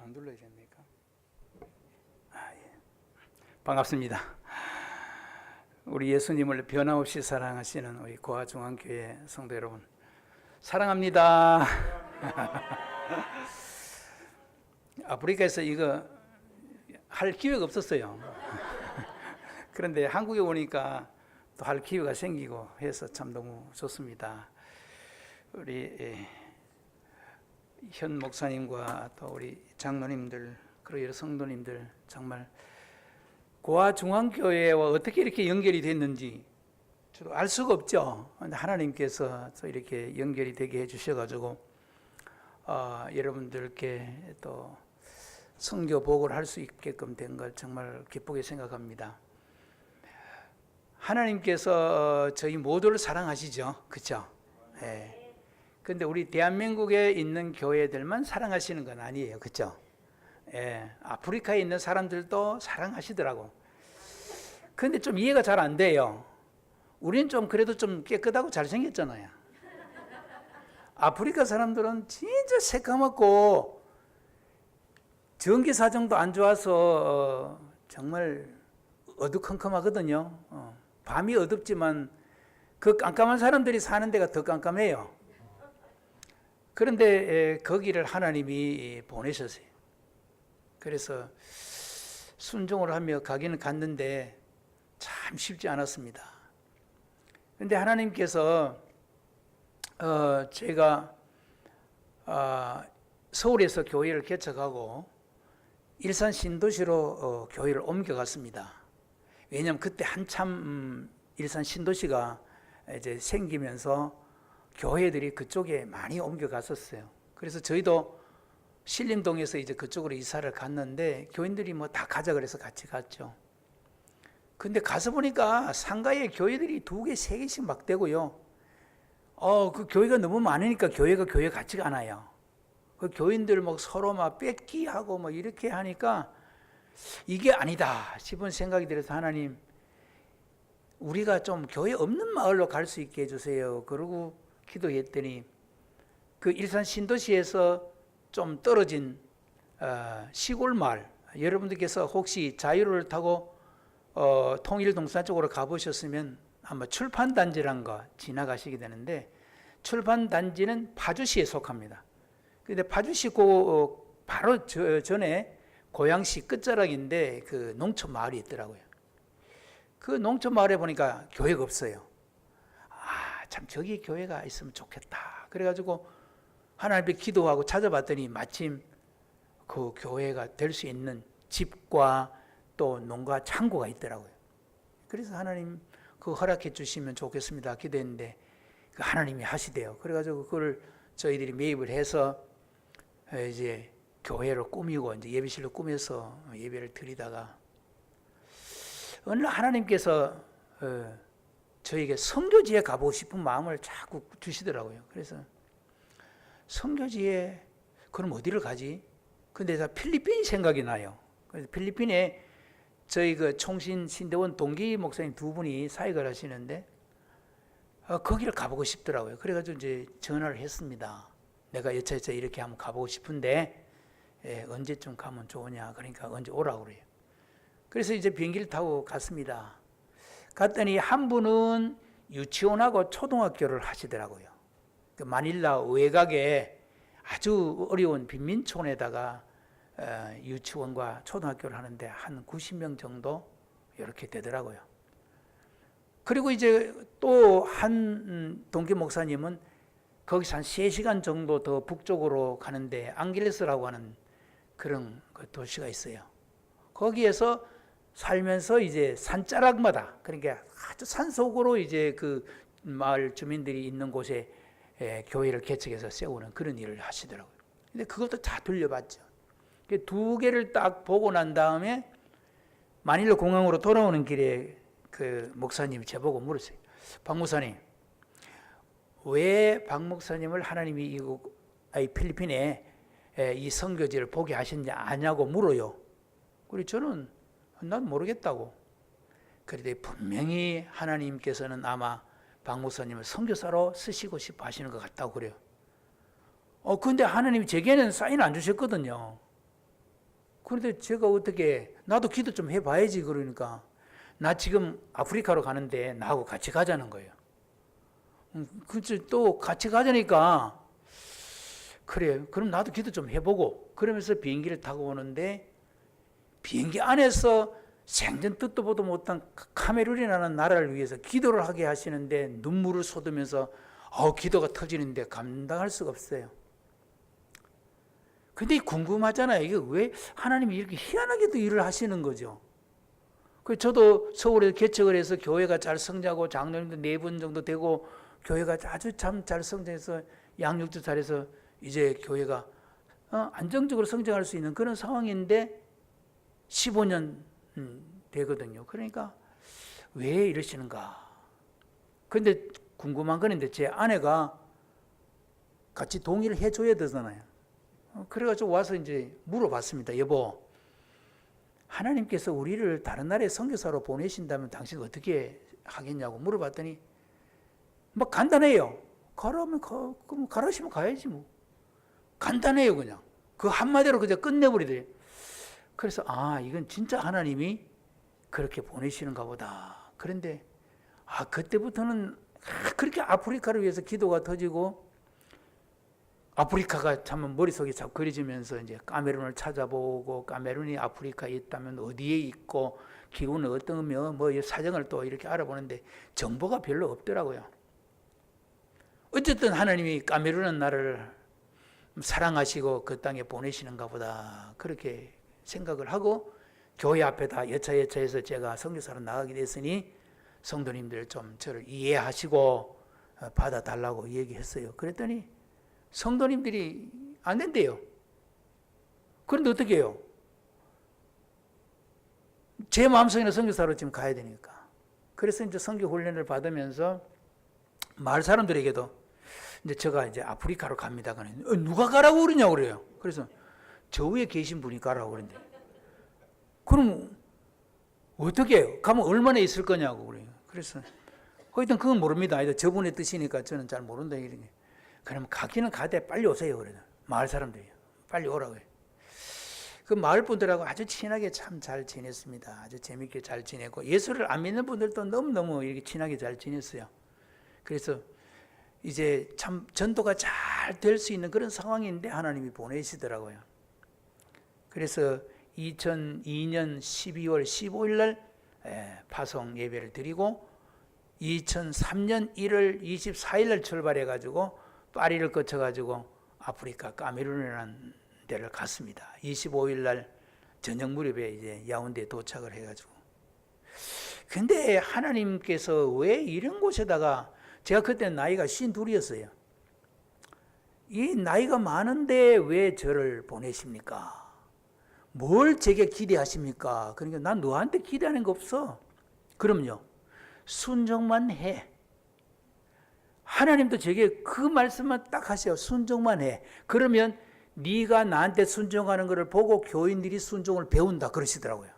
안 눌러야 됩니까? 예. 반갑습니다. 우리 예수님을 변함없이 사랑하시는 우리 고아중앙교회 성도 여러분, 사랑합니다. 아프리카에서 이거 할 기회가 없었어요. 그런데 한국에 오니까 또 할 기회가 생기고 해서 참 너무 좋습니다. 우리 현 목사님과 또 우리 장로님들 그리고 여러 성도님들 정말 고아중앙교회와 어떻게 이렇게 연결이 됐는지 저도 알 수가 없죠. 근데 하나님께서 또 이렇게 연결이 되게 해주셔가지고 여러분들께 또 선교 보고를 할 수 있게끔 된 걸 정말 기쁘게 생각합니다. 하나님께서 저희 모두를 사랑하시죠, 그렇죠? 예. 근데 우리 대한민국에 있는 교회들만 사랑하시는 건 아니에요, 그렇죠? 예. 아프리카에 있는 사람들도 사랑하시더라고. 근데 좀 이해가 잘 안 돼요. 우리는 좀 그래도 좀 깨끗하고 잘생겼잖아요. 아프리카 사람들은 진짜 새까맣고 전기 사정도 안 좋아서 정말 어두컴컴하거든요. 밤이 어둡지만 그 깜깜한 사람들이 사는 데가 더 깜깜해요. 그런데 거기를 하나님이 보내셨어요. 그래서 순종을 하며 가기는 갔는데 참 쉽지 않았습니다. 그런데 하나님께서 제가 서울에서 교회를 개척하고 일산 신도시로 교회를 옮겨갔습니다. 왜냐하면 그때 한참 일산 신도시가 이제 생기면서 교회들이 그쪽에 많이 옮겨갔었어요. 그래서 저희도 신림동에서 이제 그쪽으로 이사를 갔는데 교인들이 뭐 다 가자 그래서 같이 갔죠. 근데 가서 보니까 상가에 교회들이 2개, 3개씩 막 되고요. 그 교회가 너무 많으니까 교회 같지가 않아요. 그 교인들 막 서로 막 뺏기하고 뭐 이렇게 하니까 이게 아니다 싶은 생각이 들어서 하나님, 우리가 좀 교회 없는 마을로 갈 수 있게 해주세요. 그러고 기도했더니 그 일산 신도시에서 좀 떨어진 시골 마을, 여러분들께서 혹시 자유를 타고 통일동산 쪽으로 가보셨으면 아마 출판단지란 거 지나가시게 되는데, 출판단지는 파주시에 속합니다. 근데 파주시 바로 전에 고양시 끝자락인데 그 농촌 마을이 있더라고요. 그 농촌 마을에 보니까 교회가 없어요. 참 저기 교회가 있으면 좋겠다. 그래가지고 하나님께 기도하고 찾아봤더니 마침 그 교회가 될 수 있는 집과 또 농가 창고가 있더라고요. 그래서 하나님 그거 허락해 주시면 좋겠습니다 기도했는데 하나님이 하시대요. 그래가지고 그걸 저희들이 매입을 해서 이제 교회로 꾸미고 이제 예배실로 꾸며서 예배를 드리다가 어느 날 하나님께서 저에게 선교지에 가보고 싶은 마음을 자꾸 주시더라고요. 그래서 선교지에 그럼 어디를 가지? 근데 필리핀이 생각이 나요. 그래서 필리핀에 저희 그 총신 신대원 동기 목사님 2분이 사역을 하시는데 거기를 가보고 싶더라고요. 그래가지고 이제 전화를 했습니다. 내가 여차여차 이렇게 한번 가보고 싶은데 언제쯤 가면 좋으냐? 그러니까 언제 오라고 그래요. 그래서 이제 비행기를 타고 갔습니다. 갔더니 한 분은 유치원하고 초등학교를 하시더라고요. 그 마닐라 외곽에 아주 어려운 빈민촌에다가 유치원과 초등학교를 하는데 한 90명 정도 이렇게 되더라고요. 그리고 이제 또 한 동기 목사님은 거기서 한 3시간 정도 더 북쪽으로 가는데 앙겔레스라고 하는 그런 그 도시가 있어요. 거기에서 살면서 이제 산자락마다, 그러니까 아주 산속으로 이제 그 마을 주민들이 있는 곳에 교회를 개척해서 세우는 그런 일을 하시더라고요. 근데 그것도 다 돌려봤죠. 2개를 딱 보고 난 다음에 마닐라 공항으로 돌아오는 길에 그 목사님이 저보고 물었어요. 박 목사님, 왜 박 목사님을 하나님이 필리핀에 이 선교지를 보게 하셨냐 아냐고 물어요. 그래서 저는 난 모르겠다고. 그런데 분명히 하나님께서는 아마 박 목사님을 선교사로 쓰시고 싶어 하시는 것 같다고 그래요. 근데 하나님이 제게는 사인 안 주셨거든요. 그런데 제가 어떻게 나도 기도 좀 해봐야지 그러니까 나 지금 아프리카로 가는데 나하고 같이 가자는 거예요. 그치 또 같이 가자니까 그래 그럼 나도 기도 좀 해보고 그러면서 비행기를 타고 오는데 비행기 안에서 생전 듣도 보도 못한 카메룬이라는 나라를 위해서 기도를 하게 하시는데 눈물을 쏟으면서 기도가 터지는데 감당할 수가 없어요. 근데 궁금하잖아요. 이게 왜 하나님이 이렇게 희한하게도 일을 하시는 거죠. 저도 서울에 개척을 해서 교회가 잘 성장하고 장로님도 4분 정도 되고 교회가 아주 참 잘 성장해서 양육도 잘해서 이제 교회가 안정적으로 성장할 수 있는 그런 상황인데 15년 되거든요. 그러니까 왜 이러시는가. 근데 궁금한 건 있는데 제 아내가 같이 동의를 해줘야 되잖아요. 그래가지고 와서 이제 물어봤습니다. 여보, 하나님께서 우리를 다른 나라에 선교사로 보내신다면 당신 어떻게 하겠냐고 물어봤더니 뭐 간단해요. 가라면 그럼 가라시면 가야지 뭐. 간단해요 그냥. 그 한마디로 그냥 끝내버리더래요. 그래서 이건 진짜 하나님이 그렇게 보내시는가 보다. 그런데 그때부터는 그렇게 아프리카를 위해서 기도가 터지고 아프리카가 참 머릿속에 자꾸 그려지면서 이제 카메룬을 찾아보고 카메룬이 아프리카에 있다면 어디에 있고 기후는 어떠며 뭐 사정을 또 이렇게 알아보는데 정보가 별로 없더라고요. 어쨌든 하나님이 카메룬은 나를 사랑하시고 그 땅에 보내시는가 보다 그렇게 생각을 하고 교회 앞에다 여차여차해서 제가 선교사로 나가게 됐으니 성도님들 좀 저를 이해하시고 받아달라고 얘기했어요. 그랬더니 성도님들이 안 된대요. 그런데 어떻게 해요? 제 마음속에는 선교사로 지금 가야 되니까. 그래서 이제 선교 훈련을 받으면서 마을 사람들에게도 이제 제가 이제 아프리카로 갑니다. 누가 가라고 그러냐고 그래요. 그래서 저 위에 계신 분이 가라고 그러는데. 그럼 어떻게 해요? 가면 얼마나 있을 거냐고 그래요. 그래서 하여튼 그건 모릅니다. 저분의 뜻이니까 저는 잘 모른다 이러게. 그러면 가기는 가되 빨리 오세요. 그래요. 마을 사람들이 빨리 오라고 해요. 그 마을 분들하고 아주 친하게 참 잘 지냈습니다. 아주 재밌게 잘 지내고 예수를 안 믿는 분들도 너무너무 이렇게 친하게 잘 지냈어요. 그래서 이제 참 전도가 잘 될 수 있는 그런 상황인데 하나님이 보내시더라고요. 그래서 2002년 12월 15일 날 파송 예배를 드리고 2003년 1월 24일 날 출발해 가지고 파리를 거쳐 가지고 아프리카 카메룬이라는 데를 갔습니다. 25일 날 저녁 무렵에 이제 야운데에 도착을 해 가지고. 근데 하나님께서 왜 이런 곳에다가 제가 그때 나이가 52이었어요. 이 나이가 많은데 왜 저를 보내십니까? 뭘 제게 기대하십니까? 그러니까 난 너한테 기대하는 거 없어. 그럼요. 순종만 해. 하나님도 제게 그 말씀만 딱 하세요. 순종만 해. 그러면 네가 나한테 순종하는 것을 보고 교인들이 순종을 배운다 그러시더라고요.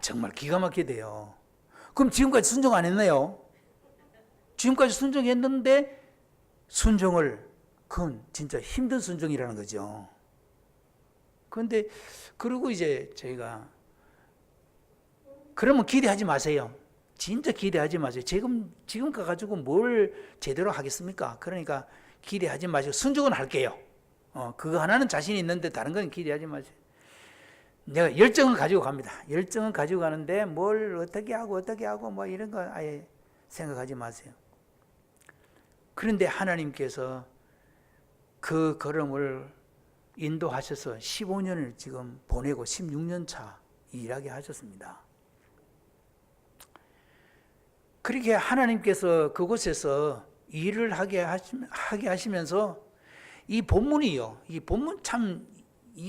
정말 기가 막히대요. 그럼 지금까지 순종 안 했나요? 지금까지 순종했는데 그건 진짜 힘든 순종이라는 거죠. 그런데 그리고 이제 저희가 그러면 기대하지 마세요. 진짜 기대하지 마세요. 지금 가가지고 뭘 제대로 하겠습니까? 그러니까 기대하지 마시고 순종은 할게요. 그거 하나는 자신이 있는데 다른 건 기대하지 마세요. 내가 열정은 가지고 갑니다. 열정은 가지고 가는데 뭘 어떻게 하고 뭐 이런 거 아예 생각하지 마세요. 그런데 하나님께서 그 걸음을 인도하셔서 15년을 지금 보내고 16년 차 일하게 하셨습니다. 그렇게 하나님께서 그곳에서 일을 하게 하시면서 이 본문이요. 이 본문 참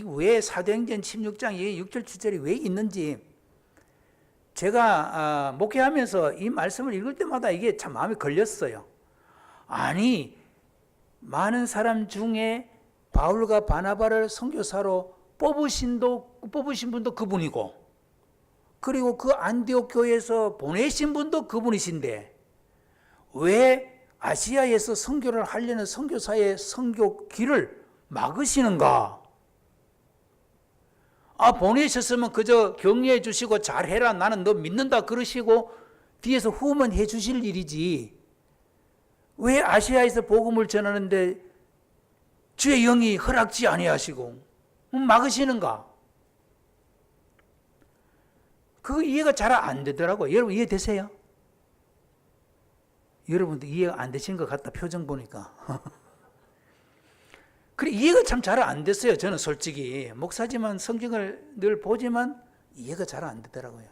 왜 사도행전 16장 6절 7절이 왜 있는지 제가 목회하면서 이 말씀을 읽을 때마다 이게 참 마음에 걸렸어요. 아니 많은 사람 중에 바울과 바나바를 선교사로 뽑으신 분도 그분이고 그리고 그 안디옥 교회에서 보내신 분도 그분이신데 왜 아시아에서 선교를 하려는 선교사의 선교 길을 막으시는가? 보내셨으면 그저 격려해 주시고 잘해라, 나는 너 믿는다 그러시고 뒤에서 후원해 주실 일이지, 왜 아시아에서 복음을 전하는데 주의 영이 허락지 아니하시고 막으시는가? 그거 이해가 잘 안 되더라고요. 여러분 이해되세요? 여러분도 이해가 안 되신 것 같다, 표정 보니까. 그래, 이해가 참 잘 안 됐어요. 저는 솔직히 목사지만 성경을 늘 보지만 이해가 잘 안 되더라고요.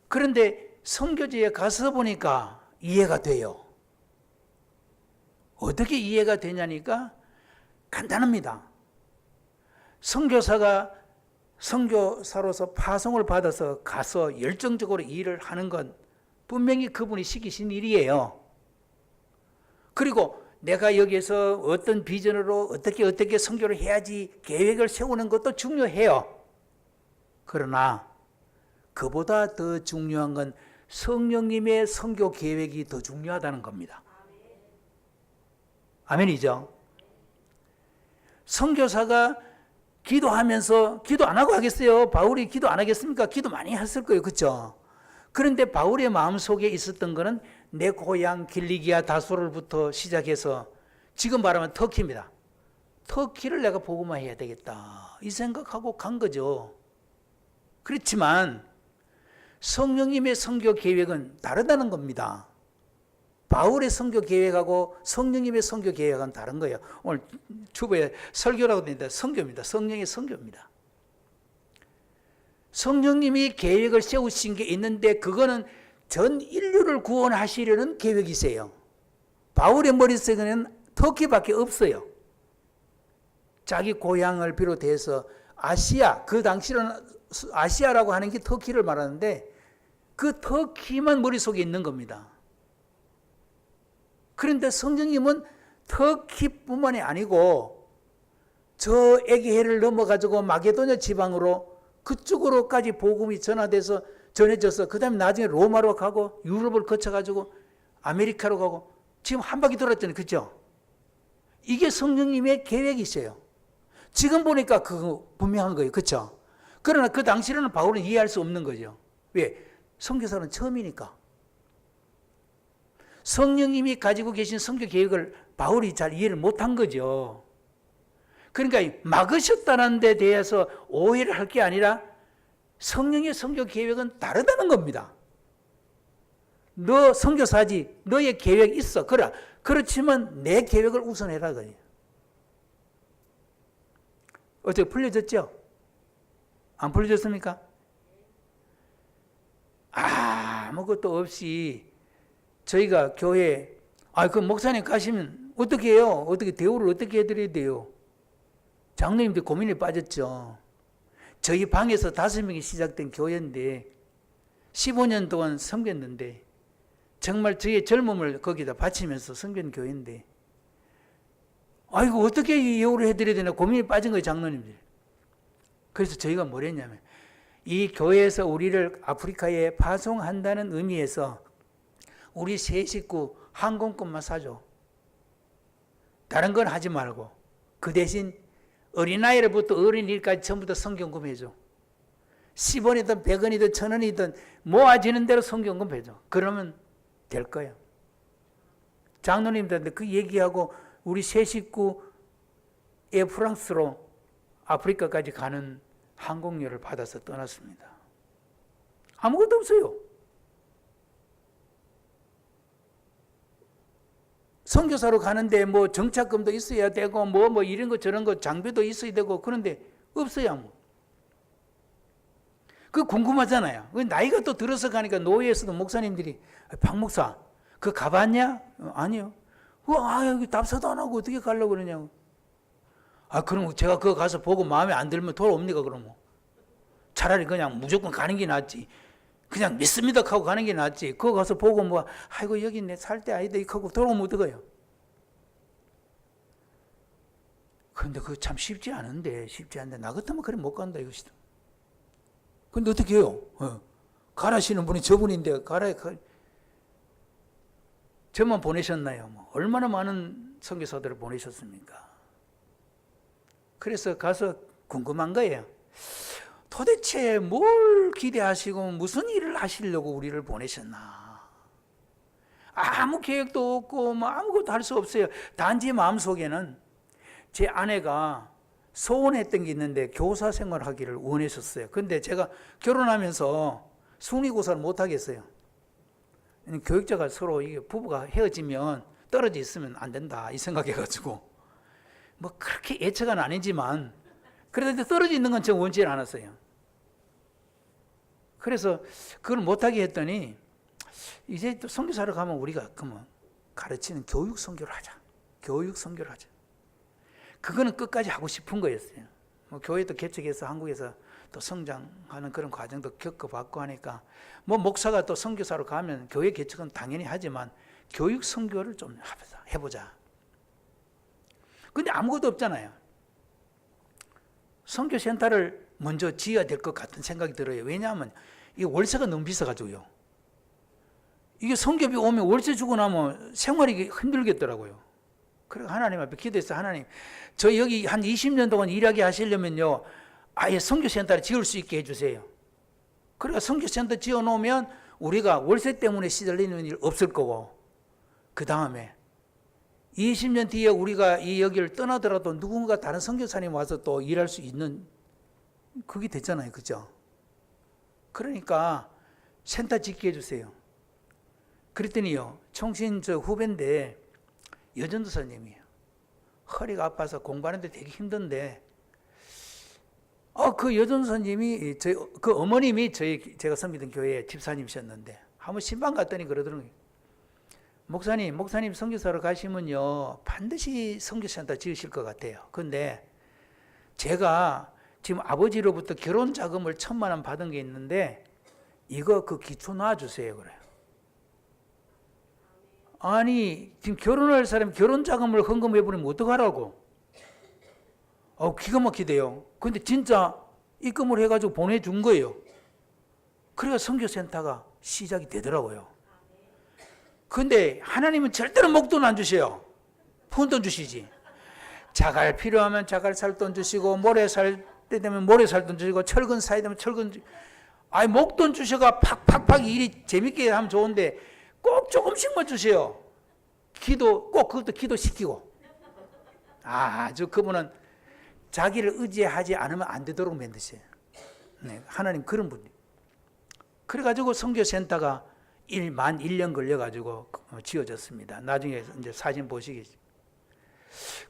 그런데 선교지에 가서 보니까 이해가 돼요. 어떻게 이해가 되냐니까 간단합니다. 선교사가 선교사로서 파송을 받아서 가서 열정적으로 일을 하는 건 분명히 그분이 시키신 일이에요. 그리고 내가 여기에서 어떤 비전으로 어떻게 선교를 해야지 계획을 세우는 것도 중요해요. 그러나 그보다 더 중요한 건 성령님의 선교 계획이 더 중요하다는 겁니다. 아멘이죠? 선교사가 기도하면서, 기도 안 하고 하겠어요? 바울이 기도 안 하겠습니까? 기도 많이 했을 거예요. 그렇죠? 그런데 바울의 마음속에 있었던 것은 내 고향 길리기아 다소를부터 시작해서 지금 말하면 터키입니다. 터키를 내가 복음화해야 되겠다, 이 생각하고 간 거죠. 그렇지만 성령님의 선교 계획은 다르다는 겁니다. 바울의 선교 계획하고 성령님의 선교 계획은 다른 거예요. 오늘 주보에 설교라고 되는데 선교입니다. 성령의 선교입니다. 성령님이 계획을 세우신 게 있는데 그거는 전 인류를 구원하시려는 계획이세요. 바울의 머릿속에는 터키밖에 없어요. 자기 고향을 비롯해서 아시아, 그 당시는 아시아라고 하는 게 터키를 말하는데 그 터키만 머릿속에 있는 겁니다. 그런데 성령님은 터키뿐만이 아니고 저 에게해를 넘어가지고 마게도냐 지방으로 그쪽으로까지 복음이 전해져서 그 다음에 나중에 로마로 가고 유럽을 거쳐가지고 아메리카로 가고 지금 한 바퀴 돌았잖아요. 그렇죠? 이게 성령님의 계획이세요. 지금 보니까 그거 분명한 거예요. 그렇죠? 그러나 그 당시에는 바울은 이해할 수 없는 거죠. 왜? 선교사는 처음이니까. 성령님이 가지고 계신 선교 계획을 바울이 잘 이해를 못한 거죠. 그러니까 막으셨다는 데 대해서 오해를 할 게 아니라 성령의 선교 계획은 다르다는 겁니다. 너 선교사지, 너의 계획 있어. 그렇지만 내 계획을 우선해라. 어떻게 풀려졌죠? 안 풀려졌습니까? 아무것도 없이 저희가 교회, 그 목사님 가시면 어떻게 해요? 어떻게 대우를 어떻게 해드려야 돼요? 장로님들 고민에 빠졌죠. 저희 방에서 5명이 시작된 교회인데 15년 동안 섬겼는데 정말 저의 젊음을 거기다 바치면서 섬긴 교회인데 이거 어떻게 예우를 해드려야 되나 고민에 빠진 거예요, 장로님들. 그래서 저희가 뭘 했냐면 이 교회에서 우리를 아프리카에 파송한다는 의미에서 우리 세 식구 항공권만 사줘. 다른 건 하지 말고 그 대신 어린아이로부터 어린이까지 전부 다 성경금 해줘. 10원이든 100원이든 1000원이든 모아지는 대로 성경금 해줘. 그러면 될 거예요. 장로님들한테 그 얘기하고 우리 세 식구의 프랑스로 아프리카까지 가는 항공료를 받아서 떠났습니다. 아무것도 없어요. 선교사로 가는데 뭐 정착금도 있어야 되고 뭐 이런 거 저런 거 장비도 있어야 되고 그런데 없어요. 그 궁금하잖아요. 나이가 또 들어서 가니까 노예에서도 목사님들이 박 목사 그 가봤냐? 아니요. 여기 답사도 안 하고 어떻게 가려고 그러냐고. 그럼 제가 그거 가서 보고 마음에 안 들면 돌아옵니까 그러면? 차라리 그냥 무조건 가는 게 낫지. 그냥 믿습니다 하고 가는 게 낫지. 그거 가서 보고 아이고 여기 내 살 때 아니다 하고 돌아오면 어떡해요? 그런데 그거 참 쉽지 않은데 나 같으면 그래 못 간다 이것이다. 근데 어떻게 해요? 가라시는 분이 저분인데 저만 보내셨나요? 얼마나 많은 선교사들을 보내셨습니까? 그래서 가서 궁금한 거예요. 도대체 뭘 기대하시고 무슨 일을 하시려고 우리를 보내셨나? 아무 계획도 없고 뭐 아무것도 할 수 없어요. 단지 마음속에는 제 아내가 소원했던 게 있는데 교사 생활하기를 원했었어요. 근데 제가 결혼하면서 순위고사를 못 하겠어요. 교육자가 서로 이게 부부가 헤어지면 떨어져 있으면 안 된다 이 생각해가지고 뭐 그렇게 애처가 아니지만 그래도 떨어져 있는 건 제가 원치 않았어요. 그래서 그걸 못하게 했더니 이제 또 선교사를 가면 우리가 그러면 가르치는 교육 선교를 하자. 교육 선교를 하자. 그거는 끝까지 하고 싶은 거였어요. 뭐 교회도 개척해서 한국에서 또 성장하는 그런 과정도 겪어봤고 하니까 뭐 목사가 또 선교사로 가면 교회 개척은 당연히 하지만 교육 선교를 좀 해보자. 근데 아무것도 없잖아요. 선교센터를 먼저 지어야 될 것 같은 생각이 들어요. 왜냐하면 이 월세가 너무 비싸가지고요. 이게 선교비 오면 월세 주고 나면 생활이 힘들겠더라고요. 그래서 하나님 앞에 기도했어요. 하나님, 저 여기 한 20년 동안 일하게 하시려면요, 아예 선교센터를 지을 수 있게 해주세요. 그러니까 선교센터 지어놓으면 우리가 월세 때문에 시달리는 일 없을 거고, 그 다음에 20년 뒤에 우리가 이 여기를 떠나더라도 누군가 다른 선교사님 와서 또 일할 수 있는 그게 됐잖아요. 그죠? 그러니까 센터 짓게 해주세요. 그랬더니요, 총신 저 후배인데 여전도사님이에요. 허리가 아파서 공부하는데 되게 힘든데, 그 여전도사님이 그 어머님이 제가 섬기던 교회 집사님이셨는데 한번 신방 갔더니 그러더라고요. 목사님 선교사로 가시면요 반드시 선교센터 지으실 것 같아요. 근데 제가 지금 아버지로부터 결혼 자금을 1,000만 원 받은 게 있는데 이거 그 기초 놔주세요. 그래요. 아니 지금 결혼할 사람 결혼 자금을 헌금해버리면 어떡하라고? 기가 막히대요. 근데 진짜 입금을 해가지고 보내준 거예요. 그래야 선교센터가 시작이 되더라고요. 근데 하나님은 절대로 목돈 안 주셔요. 푼돈 주시지. 자갈 필요하면 자갈 살 돈 주시고 모래 살 때 되면 모래 살 돈 주시고 철근 사야 되면 철근 목돈 주셔가 팍팍팍 일이 재밌게 하면 좋은데 꼭 조금씩만 주세요. 꼭 그것도 기도시키고. 아주 그분은 자기를 의지하지 않으면 안 되도록 만드세요. 네, 하나님 그런 분이에요. 그래가지고 선교센터가 만 1년 걸려가지고 지어졌습니다. 나중에 이제 사진 보시겠죠.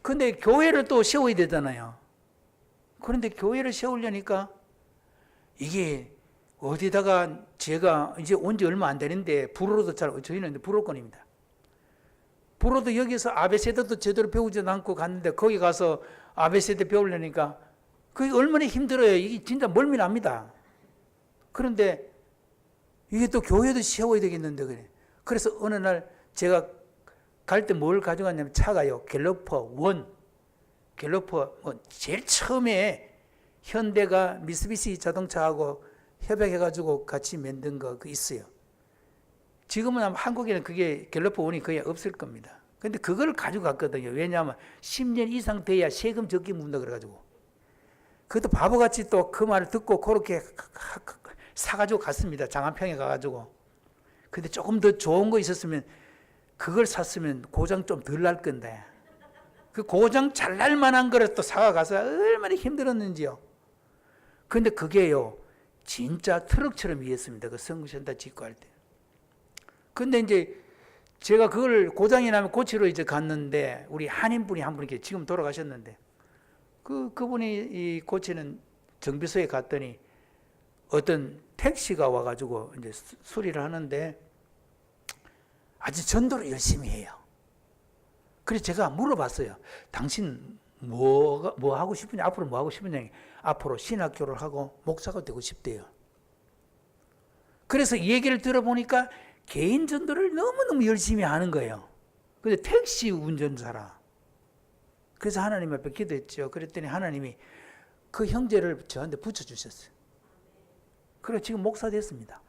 근데 교회를 또 세워야 되잖아요. 그런데 교회를 세우려니까 이게 어디다가 제가 이제 온 지 얼마 안 되는데 불어로도 저희는 불어권입니다. 불어도 여기서 아베세드도 제대로 배우지도 않고 갔는데 거기 가서 아베세드 배우려니까 그게 얼마나 힘들어요. 이게 진짜 멀미납니다. 그런데 이게 또 교회도 세워야 되겠는데 그래. 그래서 어느 날 제가 갈 때 뭘 가져갔냐면 차가요. 갤러퍼 제일 처음에 현대가 미쓰비시 자동차하고 협약해가지고 같이 만든 거 있어요. 지금은 아마 한국에는 그게 갤러퍼 1이 거의 없을 겁니다. 근데 그걸 가지고 갔거든요. 왜냐하면 10년 이상 돼야 세금 적게 묻는다 그래가지고. 그것도 바보같이 또 그 말을 듣고 그렇게 사가지고 갔습니다. 장안평에 가가지고. 근데 조금 더 좋은 거 있었으면 그걸 샀으면 고장 좀 덜 날 건데 그 고장 잘 날 만한 거를 또 사가서 얼마나 힘들었는지요. 근데 그게요 진짜 트럭처럼 이했습니다. 그 선교센터 짓고 할 때. 근데 이제 제가 그걸 고장이 나면 고치러 이제 갔는데 우리 한인분이 한 분이 지금 돌아가셨는데 그분이 이 고치는 정비소에 갔더니 어떤 택시가 와가지고 이제 수리를 하는데 아주 전도를 열심히 해요. 그래서 제가 물어봤어요. 당신 뭐 하고 싶으냐? 앞으로 뭐 하고 싶으냐? 앞으로 신학교를 하고 목사가 되고 싶대요. 그래서 이 얘기를 들어보니까 개인 전도를 너무너무 열심히 하는 거예요. 근데 택시 운전사라. 그래서 하나님 앞에 기도했죠. 그랬더니 하나님이 그 형제를 저한테 붙여주셨어요. 그래서 지금 목사 됐습니다.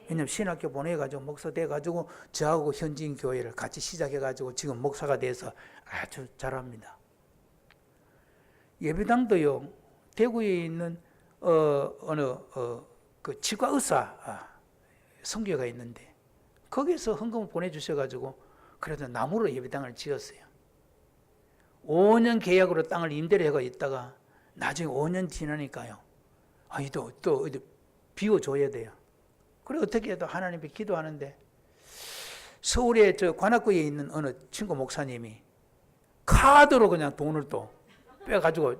왜냐면 신학교 보내가지고 목사 돼가지고 저하고 현지인 교회를 같이 시작해가지고 지금 목사가 돼서 아주 잘합니다. 예배당도요, 대구에 있는 그 치과 의사 선교가 있는데 거기서 헌금을 보내주셔가지고 그래도 나무로 예배당을 지었어요. 5년 계약으로 땅을 임대를 하고 있다가 나중에 5년 지나니까요, 또 비워줘야 돼요. 그래 어떻게 해도 하나님께 기도하는데 서울에 저 관악구에 있는 어느 친구 목사님이 카드로 그냥 돈을 또 빼가지고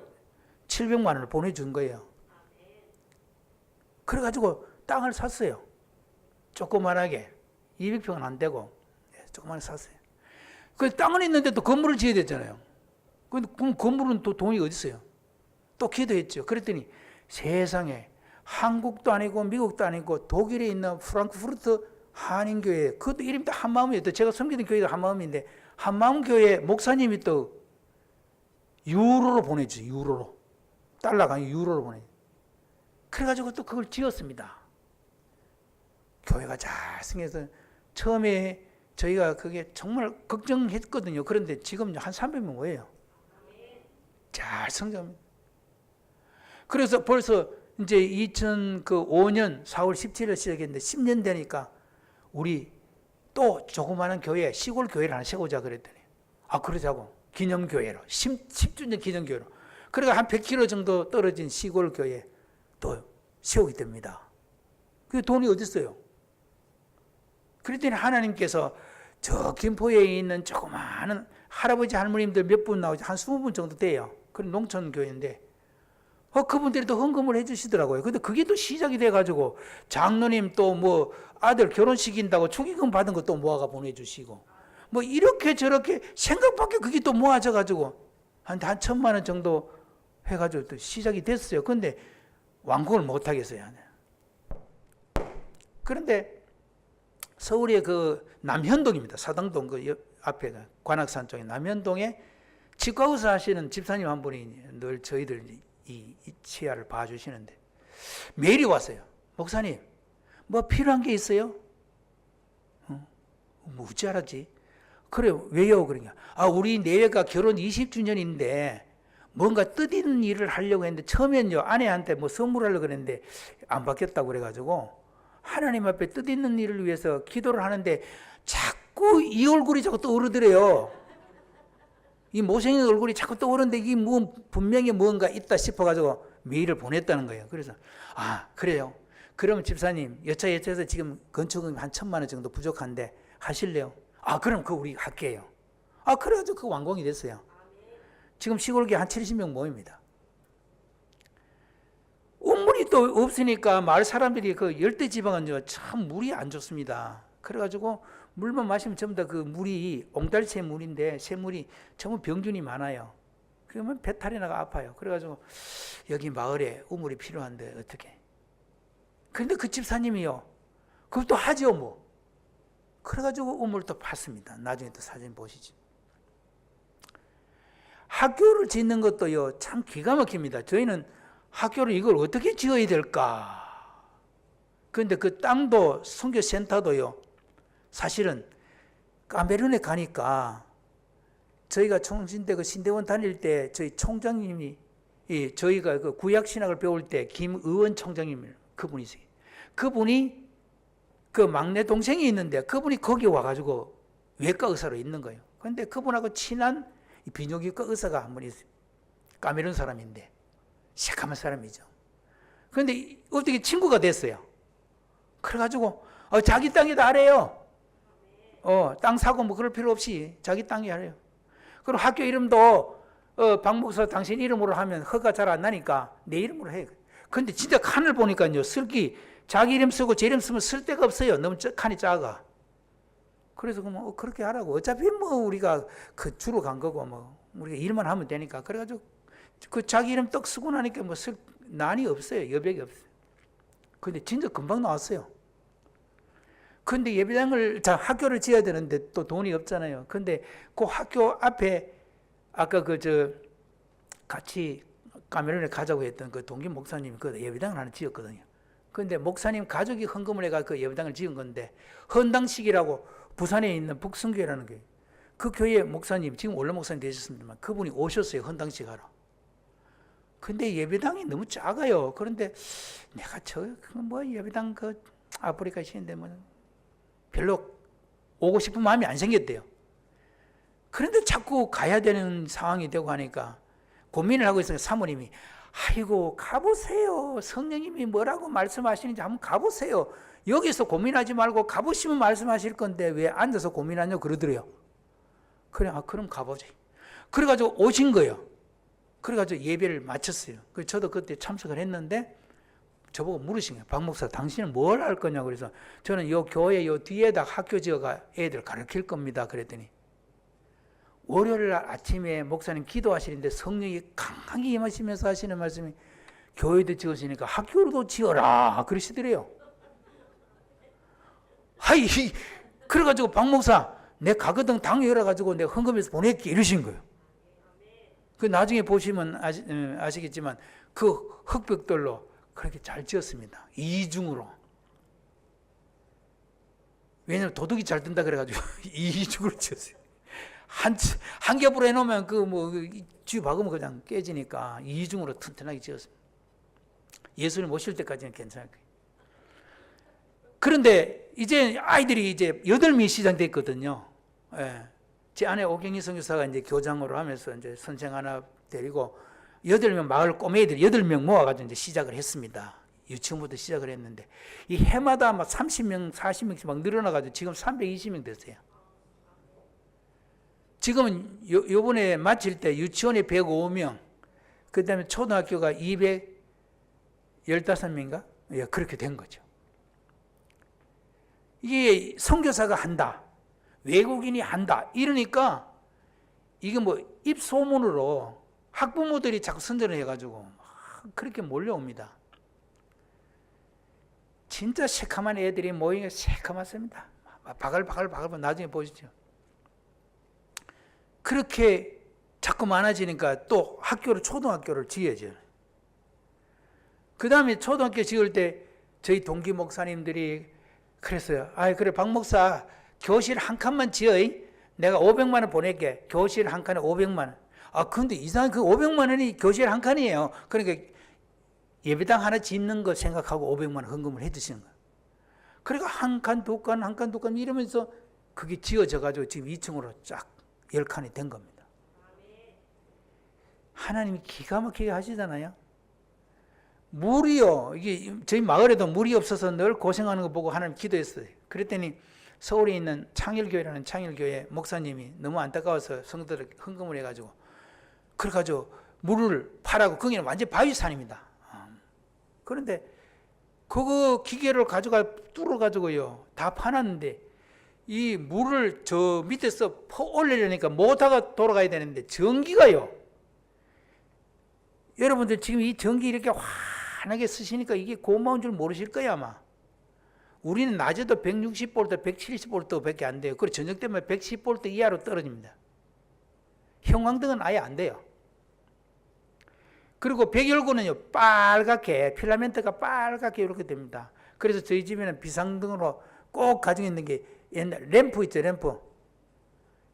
700만 원을 보내준 거예요. 그래가지고 땅을 샀어요. 조그만하게 200평은 안 되고 조그만하게 샀어요. 그 땅은 있는데 또 건물을 지어야 되잖아요. 그럼 건물은 또 돈이 어디 있어요? 또 기도했죠. 그랬더니 세상에 한국도 아니고 미국도 아니고 독일에 있는 프랑크푸르트 한인교회, 그것도 이름이 또 한마음이에요. 제가 섬기는 교회도 한마음인데 한마음교회 목사님이 또 유로로 보내죠. 유로로. 달러가 아니고 유로로 보내죠. 그래가지고 또 그걸 지었습니다. 교회가 잘 생겨서 처음에 저희가 그게 정말 걱정했거든요. 그런데 지금 한 300명 오예요. 잘 성장합니다. 그래서 벌써 이제 2005년 4월 17일 시작했는데 10년 되니까 우리 또 조그마한 교회, 시골 교회를 하나 세우자 그랬더니 그러자고 기념교회로 10주년 기념교회로 그러니까 한 100km 정도 떨어진 시골 교회 또 세우게 됩니다. 그 돈이 어디 있어요? 그랬더니 하나님께서 저 김포에 있는 조그마한 할아버지 할머님들 몇 분 나오지 한 20분 정도 돼요. 그런 농촌 교회인데 그분들이 또 헌금을 해주시더라고요. 근데 그게 또 시작이 돼가지고 장로님 또 뭐 아들 결혼시킨다고 축의금 받은 것도 모아가 보내주시고 뭐 이렇게 저렇게 생각밖에 그게 또 모아져가지고 한 1,000만 원 정도 해가지고 또 시작이 됐어요. 근데 완공을 못 하겠어요. 그런데 서울의 그 남현동입니다. 사당동 그 앞에 관악산 쪽에 남현동에 치과의사 하시는 집사님 한 분이 늘 저희들 이 치아를 봐주시는데 메일이 왔어요. 목사님, 뭐 필요한 게 있어요? 뭐 어찌 알았지? 그래, 왜요? 그러냐. 우리 내외가 결혼 20주년인데 뭔가 뜻있는 일을 하려고 했는데 처음엔요, 아내한테 뭐 선물하려고 그랬는데 안 받겠다고 그래가지고 하나님 앞에 뜻있는 일을 위해서 기도를 하는데 자꾸 이 얼굴이 자꾸 떠오르더래요. 이 못생긴 얼굴이 자꾸 떠오르는데 이게 뭐 분명히 뭔가 있다 싶어가지고 메일을 보냈다는 거예요. 그래서 그래요. 그러면 집사님 여차여차해서 지금 건축은 한 1,000만 원 정도 부족한데 하실래요? 그럼 그거 우리 할게요. 그래가지고 그 완공이 됐어요. 지금 시골계 한 70명 모입니다. 온물이 또 없으니까 마을 사람들이 그 열대지방은 참 물이 안 좋습니다. 그래가지고 물만 마시면 전부 다 그 물이 옹달새 물인데 새물이 전부 병균이 많아요. 그러면 배탈이 나가 아파요. 그래가지고 여기 마을에 우물이 필요한데 어떻게? 그런데 그 집사님이요, 그것도 하죠 뭐. 그래가지고 우물을 또 팠습니다. 나중에 또 사진 보시죠. 학교를 짓는 것도요 참 기가 막힙니다. 저희는 학교를 이걸 어떻게 지어야 될까? 그런데 그 땅도 선교센터도요 사실은 카메룬에 가니까 저희가 총신대 그 신대원 다닐 때 저희 총장님이 저희가 그 구약 신학을 배울 때 김의원 총장님 그분이세요. 그분이 그 막내 동생이 있는데 그분이 거기 와가지고 외과 의사로 있는 거예요. 그런데 그분하고 친한 비뇨기과 의사가 한 분 있어요. 카메룬 사람인데 새까만 사람이죠. 그런데 어떻게 친구가 됐어요. 그래가지고 자기 땅이다 하래요. 땅 사고 뭐 그럴 필요 없이 자기 땅이 하래요. 그리고 학교 이름도 박 목사 당신 이름으로 하면 허가 잘 안 나니까 내 이름으로 해. 근데 진짜 칸을 보니까요 쓸기 자기 이름 쓰고 제 이름 쓰면 쓸 데가 없어요. 너무 칸이 작아. 그래서 뭐 그렇게 하라고. 어차피 뭐 우리가 그 주로 간 거고 뭐 우리가 일만 하면 되니까. 그래가지고 그 자기 이름 떡 쓰고 나니까 뭐 쓸 난이 없어요. 여백이 없어요. 근데 진짜 금방 나왔어요. 근데 예배당을 학교를 지어야 되는데 또 돈이 없잖아요. 근데 그 학교 앞에 아까 같이 카메룬에 가자고 했던 그 동기 목사님이 그 예배당을 하나 지었거든요. 그런데 목사님 가족이 헌금을 해가 그 예배당을 지은 건데, 헌당식이라고 부산에 있는 북성교회라는 교회, 그 교회 목사님, 지금 원로 목사님 되셨습니다만 그분이 오셨어요, 헌당식 하러. 근데 예배당이 너무 작아요. 그런데 내가 예배당 아프리카 시인데 별로 오고 싶은 마음이 안 생겼대요. 그런데 자꾸 가야 되는 상황이 되고 하니까 고민을 하고 있으니까 사모님이, 아이고 가보세요. 성령님이 뭐라고 말씀하시는지 한번 가보세요. 여기서 고민하지 말고 가보시면 말씀하실 건데 왜 앉아서 고민하냐고 그러더래요. 그래, 그럼 가보지. 그래가지고 오신 거예요. 그래가지고 예배를 마쳤어요. 저도 그때 참석을 했는데 저보고 물으신 거예요. 박 목사, 당신은 뭘 할 거냐고. 그래서 저는 요 교회 요 뒤에다 학교 지어가 애들 가르칠 겁니다. 그랬더니 월요일 날 아침에 목사님 기도하시는데 성령이 강하게 임하시면서 하시는 말씀이, 교회도 지으시니까 학교로도 지어라 그러시더래요. 하이, 그래가지고 박 목사, 내 가거등 당 열어가지고 내가 헌금해서 보낼게 이러신 거예요. 그 나중에 보시면 아시겠지만 그 흙벽돌로 그렇게 잘 지었습니다. 이중으로. 왜냐면 도둑이 잘 든다 그래가지고 이중으로 지었어요. 한 겹으로 해놓으면 쥐 박으면 그냥 깨지니까 이중으로 튼튼하게 지었습니다. 예수님 오실 때까지는 괜찮을 거예요. 그런데 이제 아이들이 이제 8명이 시작됐거든요. 예. 제 아내 오경희 선교사가 이제 교장으로 하면서 이제 선생 하나 데리고 8명 마을 꼬매들 8명 모아가지고 이제 시작을 했습니다. 유치원부터 시작을 했는데 이 해마다 막 30명, 40명씩 막 늘어나가지고 지금 320명 됐어요. 지금은 요번에 마칠 때 유치원에 105명, 그 다음에 초등학교가 215명인가? 예, 그렇게 된 거죠. 이게 선교사가 한다, 외국인이 한다 이러니까 이게 입소문으로 학부모들이 자꾸 선전을 해가지고 그렇게 몰려옵니다. 진짜 새카만 애들이 모이는 게 새카맣습니다. 바글바글 나중에 보시죠. 그렇게 자꾸 많아지니까 또 초등학교를 지어야죠. 그 다음에 초등학교 지을 때 저희 동기 목사님들이 그랬어요. 그래 박 목사 교실 한 칸만 지어. 내가 500만 원 보낼게. 교실 한 칸에 500만 원. 근데 이상한 그 500만 원이 교실 한 칸이에요. 그러니까 예배당 하나 짓는 거 생각하고 500만 원 헌금을 해 주시는 거예요. 그러니까 한 칸, 두 칸, 한 칸, 두 칸 이러면서 그게 지어져 가지고 지금 2층으로 쫙 10칸이 된 겁니다. 하나님이 기가 막히게 하시잖아요. 물이요. 이게 저희 마을에도 물이 없어서 늘 고생하는 거 보고 하나님 기도했어요. 그랬더니 서울에 있는 창일교회라는 창일교회 목사님이 너무 안타까워서 성도들 헌금을 해가지고 그래가지고 물을 파라고, 거기는 완전 바위산입니다. 그런데 그거 기계를 뚫어가지고요 다 파놨는데 이 물을 저 밑에서 올리려니까 모터가 돌아가야 되는데 전기가요. 여러분들 지금 이 전기 이렇게 환하게 쓰시니까 이게 고마운 줄 모르실 거야 아마. 우리는 낮에도 160V, 170V 밖에 안 돼요. 그리고 저녁 되면 110V 이하로 떨어집니다. 형광등은 아예 안 돼요. 그리고 백열구는요 빨갛게, 필라멘트가 빨갛게 이렇게 됩니다. 그래서 저희 집에는 비상등으로 꼭 가지고 있는 게 옛날 램프 있죠, 램프.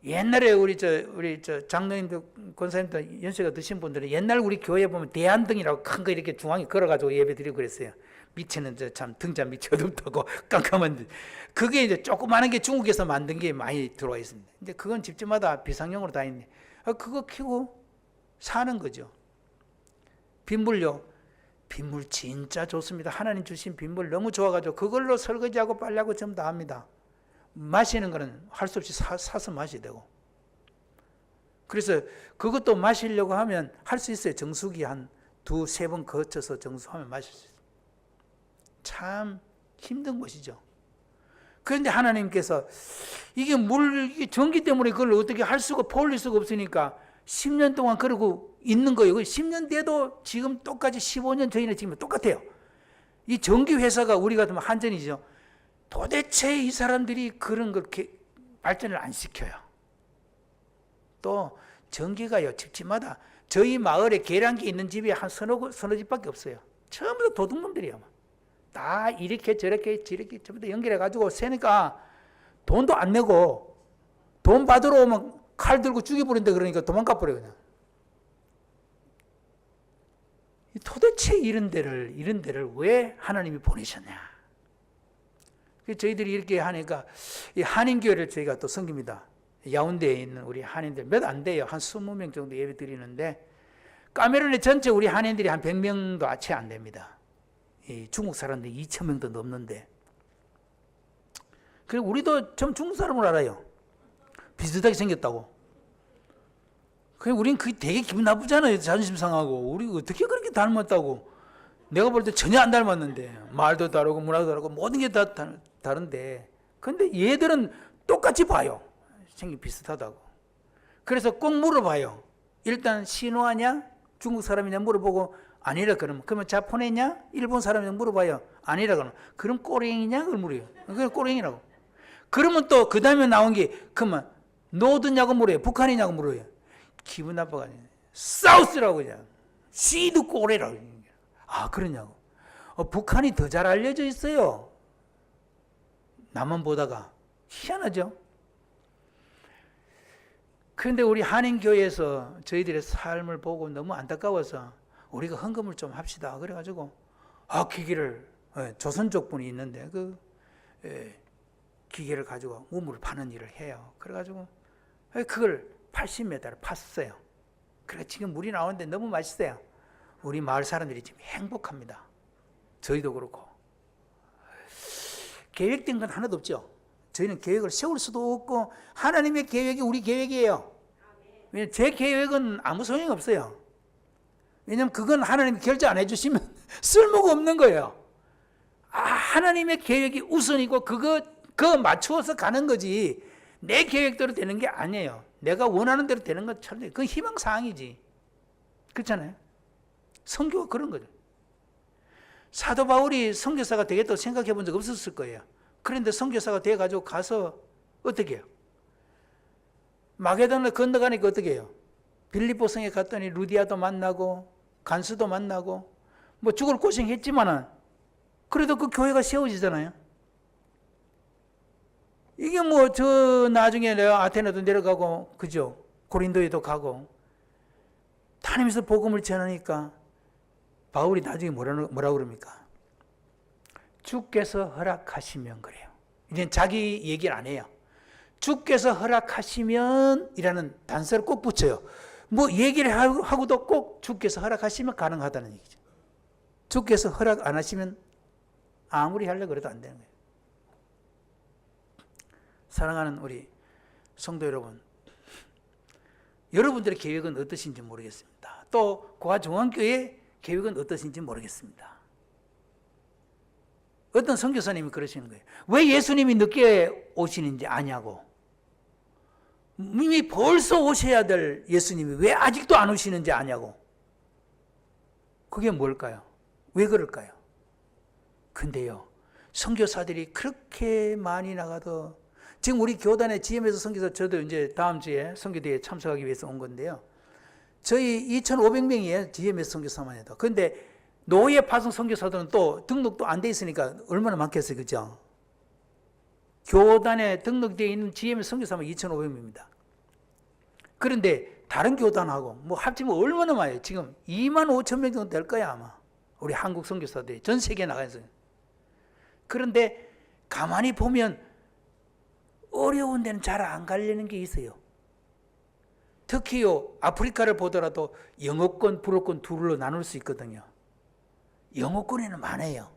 옛날에 우리 장로님들, 권사님들 연세가 드신 분들은 옛날 우리 교회 보면 대안등이라고 큰 거 이렇게 중앙에 걸어가지고 예배 드리고 그랬어요. 밑에는 참 등잔 밑이 어둡다고 깜깜한데 그게 이제 조그마한 게 중국에서 만든 게 많이 들어와 있습니다. 근데 그건 집집마다 비상용으로 다 있네. 그거 켜고 사는 거죠. 빗물요. 빗물 진짜 좋습니다. 하나님 주신 빗물 너무 좋아가지고 그걸로 설거지하고 빨래하고 전부 다 합니다. 마시는 거는 할 수 없이 사서 마셔야 되고. 그래서 그것도 마시려고 하면 할 수 있어요. 정수기 한 2-3번 거쳐서 정수하면 마실 수 있어요. 참 힘든 것이죠. 그런데 하나님께서 이게 전기 때문에 그걸 어떻게 할 수가, 돌릴 수가 없으니까 10년 동안 그러고 있는 거예요. 10년 돼도 지금 똑같이 15년 전이나 지금 똑같아요. 이 전기 회사가 우리 같으면 한전이죠. 도대체 이 사람들이 그런 걸 발전을 안 시켜요. 또 전기가요 집집마다, 저희 마을에 계량기 있는 집이 한 서너 집밖에 없어요. 전부 다 도둑놈들이에요. 다 이렇게 저렇게 전부 다 연결해가지고 세니까 돈도 안 내고 돈 받으러 오면 칼 들고 죽여버린다 그러니까 도망가 버려 그냥. 도대체 이런 데를 왜 하나님이 보내셨냐? 저희들이 이렇게 하니까 이 한인교회를 저희가 또 섬깁니다. 야운데에 있는 우리 한인들 몇 안 돼요. 한 20명 정도 예배 드리는데 카메룬의 전체 우리 한인들이 한 100명도 채 안 됩니다. 이 중국 사람들이 2,000명도 넘는데 그리고 우리도 좀 중국 사람을 알아요. 비슷하게 생겼다고. 그냥 우린 그게 되게 기분 나쁘잖아요. 자존심 상하고. 우리 어떻게 그렇게 닮았다고. 내가 볼 때 전혀 안 닮았는데. 말도 다르고 문화도 다르고 모든 게 다 다른데. 근데 얘들은 똑같이 봐요. 생긴 비슷하다고. 그래서 꼭 물어봐요. 일단 신호하냐? 중국 사람이냐 물어보고 아니라 그러면 자포네냐? 일본 사람이냐 물어봐요. 아니라 그럼 꼬랭이냐? 그걸 물어요. 그건 꼬랭이라고. 그러면 또 그 다음에 나온 게 그러면 노드냐고 물어요. 북한이냐고 물어요. 기분 나빠가지고 사우스라고 그냥 시드 꼬레라고. 아 그러냐고. 북한이 더 잘 알려져 있어요. 나만 보다가. 희한하죠. 그런데 우리 한인교회에서 저희들의 삶을 보고 너무 안타까워서 우리가 헌금을 좀 합시다. 그래가지고 기계를 조선족 분이 있는데 그 기계를 가지고 우물을 파는 일을 해요. 그래가지고 그걸 80m를 팠어요. 그래 지금 물이 나오는데 너무 맛있어요. 우리 마을 사람들이 지금 행복합니다. 저희도 그렇고. 계획된 건 하나도 없죠. 저희는 계획을 세울 수도 없고 하나님의 계획이 우리 계획이에요. 왜냐하면 제 계획은 아무 소용이 없어요. 왜냐하면 그건 하나님이 결제 안 해주시면 쓸모가 없는 거예요. 하나님의 계획이 우선이고 그거 맞추어서 가는 거지 내 계획대로 되는 게 아니에요. 내가 원하는 대로 되는 건 절대 그건 희망사항이지. 그렇잖아요. 선교가 그런 거죠. 사도 바울이 선교사가 되겠다고 생각해 본 적 없었을 거예요. 그런데 선교사가 돼가지고 가서 어떻게 해요? 마게도나를 건너가니까 어떻게 해요? 빌립보 성에 갔더니 루디아도 만나고 간수도 만나고 뭐 죽을 고생했지만은 그래도 그 교회가 세워지잖아요. 이게 뭐 저 나중에 내가 아테네도 내려가고 그죠? 고린도에도 가고 다니면서 복음을 전하니까 바울이 나중에 뭐라 그럽니까? 주께서 허락하시면 그래요. 이제 자기 얘기를 안 해요. 주께서 허락하시면 이라는 단서를 꼭 붙여요. 뭐 얘기를 하고도 꼭 주께서 허락하시면 가능하다는 얘기죠. 주께서 허락 안 하시면 아무리 하려고 해도 안 되는 거예요. 사랑하는 우리 성도 여러분, 여러분들의 계획은 어떠신지 모르겠습니다. 또 고아중앙교회 계획은 어떠신지 모르겠습니다. 어떤 선교사님이 그러시는 거예요. 왜 예수님이 늦게 오시는지 아냐고. 이미 벌써 오셔야 될 예수님이 왜 아직도 안 오시는지 아냐고. 그게 뭘까요? 왜 그럴까요? 근데요, 선교사들이 그렇게 많이 나가도 지금 우리 교단의 GM에서 선교사 저도 이제 다음 주에 선교대회에 참석하기 위해서 온 건데요. 저희 2,500명이에요. GM에서 선교사만 해도. 그런데 노예 파송 선교사들은 또 등록도 안 돼 있으니까 얼마나 많겠어요. 그죠? 교단에 등록되어 있는 GM에서 선교사만 2,500명입니다. 그런데 다른 교단하고 뭐 합치면 얼마나 많아요. 지금 25,000명 정도 될 거야 아마. 우리 한국 선교사들이 전 세계에 나가서. 그런데 가만히 보면 어려운 데는 잘 안 가려는 게 있어요. 특히요, 아프리카를 보더라도 영어권, 불어권 둘로 나눌 수 있거든요. 영어권에는 많아요.